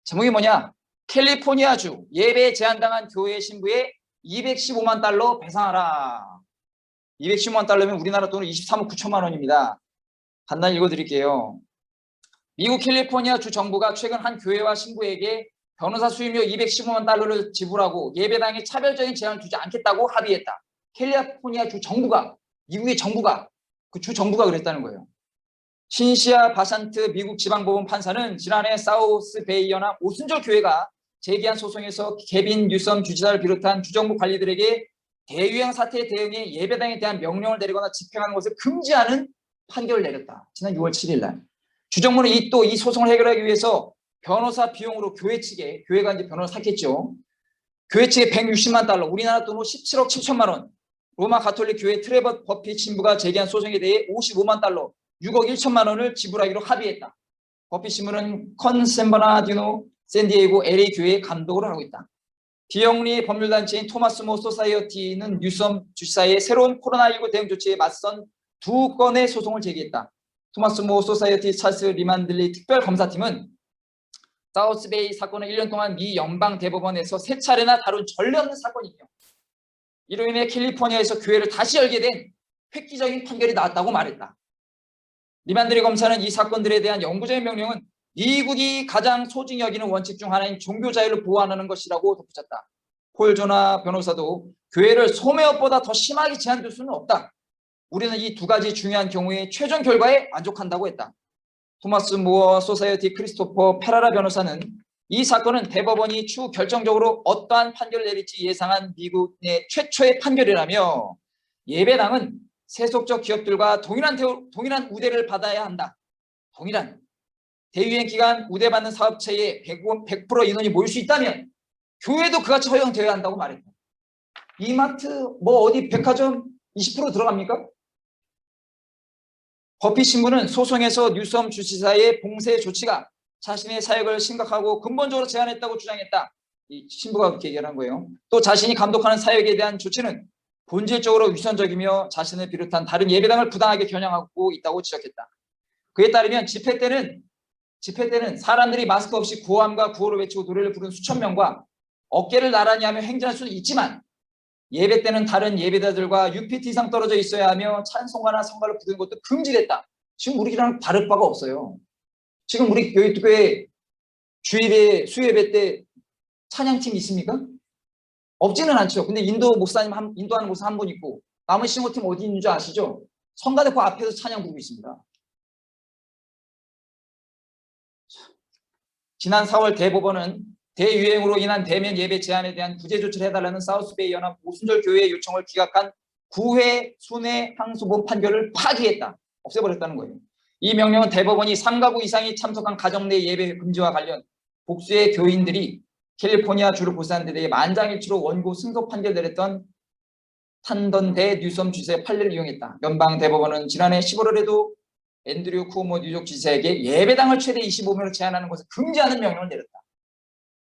제목이 뭐냐? 캘리포니아주 예배 제한당한 교회 신부에 215만 달러 배상하라. 215만 달러면 우리나라 돈으로 23억 9천만 원입니다. 하나 읽어드릴게요. 미국 캘리포니아 주 정부가 최근 한 교회와 신부에게 변호사 수임료 215만 달러를 지불하고 예배당에 차별적인 제한을 두지 않겠다고 합의했다. 캘리포니아 주 정부가, 미국의 정부가, 그 주 정부가 그랬다는 거예요. 신시아 바산트 미국 지방법원 판사는 지난해 사우스베이 연합 오순절 교회가 제기한 소송에서 케빈 뉴섬 주지사를 비롯한 주정부 관리들에게 대유행 사태에 대응해 예배당에 대한 명령을 내리거나 집행하는 것을 금지하는 판결을 내렸다. 지난 6월 7일 날. 주정부는 이 소송을 해결하기 위해서 변호사 비용으로 교회 측에, 교회가 이제 변호사 샀겠죠. 교회 측에 160만 달러, 우리나라 돈으로 17억 7천만 원, 로마 가톨릭 교회 트레버 버핏 신부가 제기한 소송에 대해 55만 달러, 6억 1천만 원을 지불하기로 합의했다. 버핏 신부는 컨센버나디노 샌디에이고 LA 교회의 감독을 하고 있다. 비영리 법률단체인 토마스 모 소사이어티는 뉴섬 주지사의 새로운 코로나19 대응 조치에 맞선 2건의 소송을 제기했다. 토마스 모 소사이어티 찰스 리만들리 특별검사팀은 사우스베이 사건은 1년 동안 미 연방대법원에서 3차례나 다룬 전례 없는 사건이며 이로 인해 캘리포니아에서 교회를 다시 열게 된 획기적인 판결이 나왔다고 말했다. 리만들리 검사는 이 사건들에 대한 영구적인 명령은 미국이 가장 소중히 여기는 원칙 중 하나인 종교 자유를 보호하는 것이라고 덧붙였다. 폴 조나 변호사도 교회를 소매업보다 더 심하게 제한될 수는 없다. 우리는 이 두 가지 중요한 경우의 최종 결과에 만족한다고 했다. 토마스 모어 소사이어티 크리스토퍼 페라라 변호사는 이 사건은 대법원이 추후 결정적으로 어떠한 판결을 내릴지 예상한 미국 내 최초의 판결이라며 예배당은 세속적 기업들과 동일한 우대를 받아야 한다. 동일한 대유행 기간 우대받는 사업체에 100% 인원이 모일 수 있다면 교회도 그같이 허용되어야 한다고 말했다. 이마트 어디 백화점 20% 들어갑니까? 버핏 신부는 소송에서 뉴섬 주지사의 봉쇄 조치가 자신의 사역을 심각하고 근본적으로 제한했다고 주장했다. 이 신부가 그렇게 얘기한 거예요. 또 자신이 감독하는 사역에 대한 조치는 본질적으로 위선적이며 자신을 비롯한 다른 예배당을 부당하게 겨냥하고 있다고 지적했다. 그에 따르면 집회 때는 사람들이 마스크 없이 구호함과 구호를 외치고 노래를 부르는 수천 명과 어깨를 나란히 하며 행진할 수는 있지만 예배 때는 다른 예배자들과 6피트 이상 떨어져 있어야 하며 찬송가나 성가를 부르는 것도 금지됐다. 지금 우리랑 다를 바가 없어요. 지금 우리 교회 주일에 수요예배 때 찬양팀 있습니까? 없지는 않죠. 근데 인도하는 목사 한 분 있고 남은 신호팀 어디 있는 줄 아시죠? 성가대 그 앞에서 찬양 부르고 있습니다. 지난 4월 대법원은 대유행으로 인한 대면 예배 제한에 대한 구제 조치를 해달라는 사우스베이 연합 오순절 교회의 요청을 기각한 9회 순회 항소본 판결을 파기했다. 없애버렸다는 거예요. 이 명령은 대법원이 3가구 이상이 참석한 가정 내 예배 금지와 관련 복수의 교인들이 캘리포니아 주를 고소한 데 대해 만장일치로 원고 승소 판결 내렸던 탄던대 뉴섬 주지사의 판례를 이용했다. 연방 대법원은 지난해 15월에도 앤드류 쿠오모 뉴욕 지사에게 예배당을 최대 25명으로 제한하는 것을 금지하는 명령을 내렸다.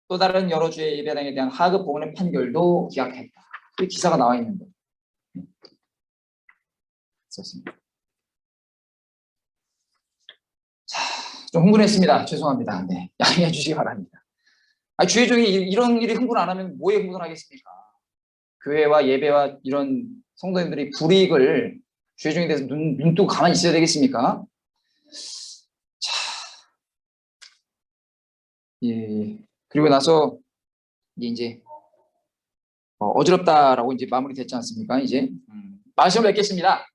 또 다른 여러 주의 예배당에 대한 하급 법원의 판결도 기각했다. 이 기사가 나와 있는데. 썼습니다. 자, 좀 흥분했습니다. 죄송합니다. 네, 양해해 주시기 바랍니다. 주의 중에 이런 일이 흥분 안 하면 뭐에 흥분하겠습니까? 교회와 예배와 이런 성도님들이 불이익을 주의 중에 대해서 눈 뜨고 가만히 있어야 되겠습니까? 자, 예. 그리고 나서 이제 어지럽다라고 이제 마무리됐지 않습니까? 이제 말씀을 맺겠습니다.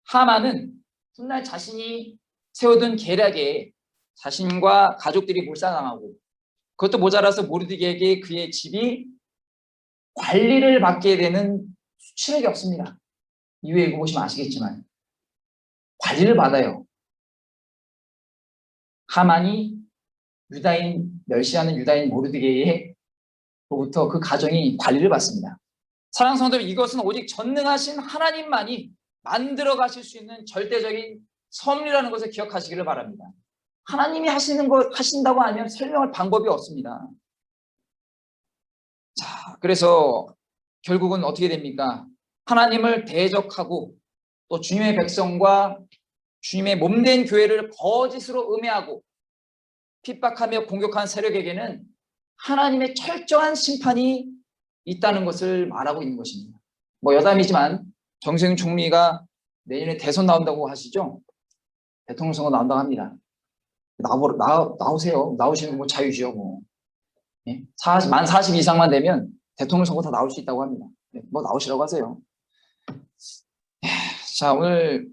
하만은 훗날 자신이 세우던 계략에 자신과 가족들이 몰살당하고 그것도 모자라서 모르드게에게 그의 집이 관리를 받게 되는 수치를 겪습니다. 이후에 읽어보시면 아시겠지만 관리를 받아요. 하만이 멸시하는 유다인 모르드게에로부터 그 가정이 관리를 받습니다. 사랑하는 성도 여러분, 이것은 오직 전능하신 하나님만이 만들어 가실 수 있는 절대적인 섭리라는 것을 기억하시기를 바랍니다. 하나님이 하신다고 하면 설명할 방법이 없습니다. 자, 그래서 결국은 어떻게 됩니까? 하나님을 대적하고 또 주님의 백성과 주님의 몸된 교회를 거짓으로 음해하고 핍박하며 공격한 세력에게는 하나님의 철저한 심판이 있다는 것을 말하고 있는 것입니다. 여담이지만 정세균 총리가 내년에 대선 나온다고 하시죠? 대통령 선거 나온다고 합니다. 나오세요. 나오시는 뭐 자유지요. 뭐. 예? 만 40 이상만 되면 대통령 선거 다 나올 수 있다고 합니다. 뭐 나오시라고 하세요. 자, 오늘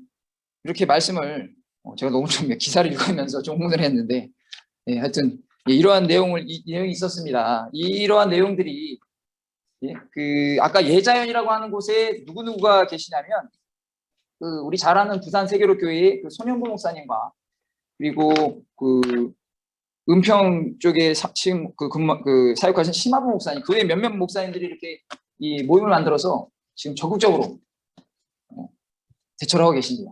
이렇게 말씀을 제가 너무 좀 기사를 읽으면서 좀 흥분을 했는데 하여튼 이러한 내용이 있었습니다. 이러한 내용들이 그 아까 예자연이라고 하는 곳에 누구누구가 계시냐면 우리 잘 아는 부산 세계로교회의 그 손현보 목사님과 그리고 그 은평 쪽에 지금 사역하신 심화부 목사님, 그 외 몇몇 목사님들이 이렇게 이 모임을 만들어서 지금 적극적으로 대처를 하고 계십니다.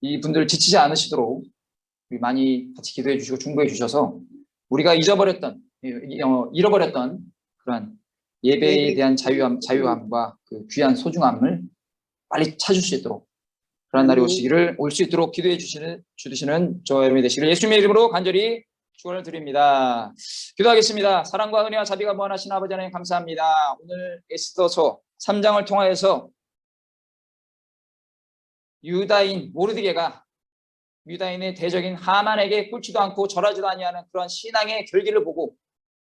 이 분들 지치지 않으시도록 우리 많이 같이 기도해 주시고 중보해 주셔서 우리가 잃어버렸던 그러한 예배에 대한 자유함과 그 귀한 소중함을 빨리 찾을 수 있도록 그런 날이 올 수 있도록 기도해 주시는 저 여러분이 되시기를 예수님의 이름으로 간절히 축원을 드립니다. 기도하겠습니다. 사랑과 은혜와 자비가 무한하신 아버지 하나님 감사합니다. 오늘 에스더서 3장을 통하여서 유다인 모르드게가 유다인의 대적인 하만에게 꿇지도 않고 절하지도 아니하는 그러한 신앙의 결기를 보고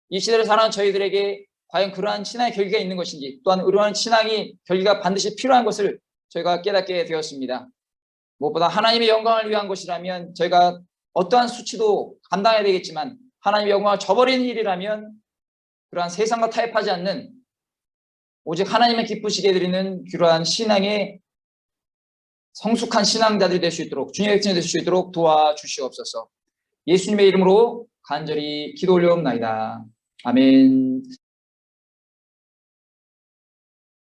이 시대를 살아가는 저희들에게 과연 그러한 신앙의 결기가 있는 것인지 또한 그러한 신앙이 결기가 반드시 필요한 것을 저희가 깨닫게 되었습니다. 무엇보다 하나님의 영광을 위한 것이라면 저희가 어떠한 수치도 감당해야 되겠지만 하나님의 영광을 저버리는 일이라면 그러한 세상과 타협하지 않는 오직 하나님의 기쁘시게 드리는 그러한 신앙의 성숙한 신앙자들이 될 수 있도록 주님의 백성이 될 수 있도록 도와주시옵소서. 예수님의 이름으로 간절히 기도 올려옵나이다. 아멘.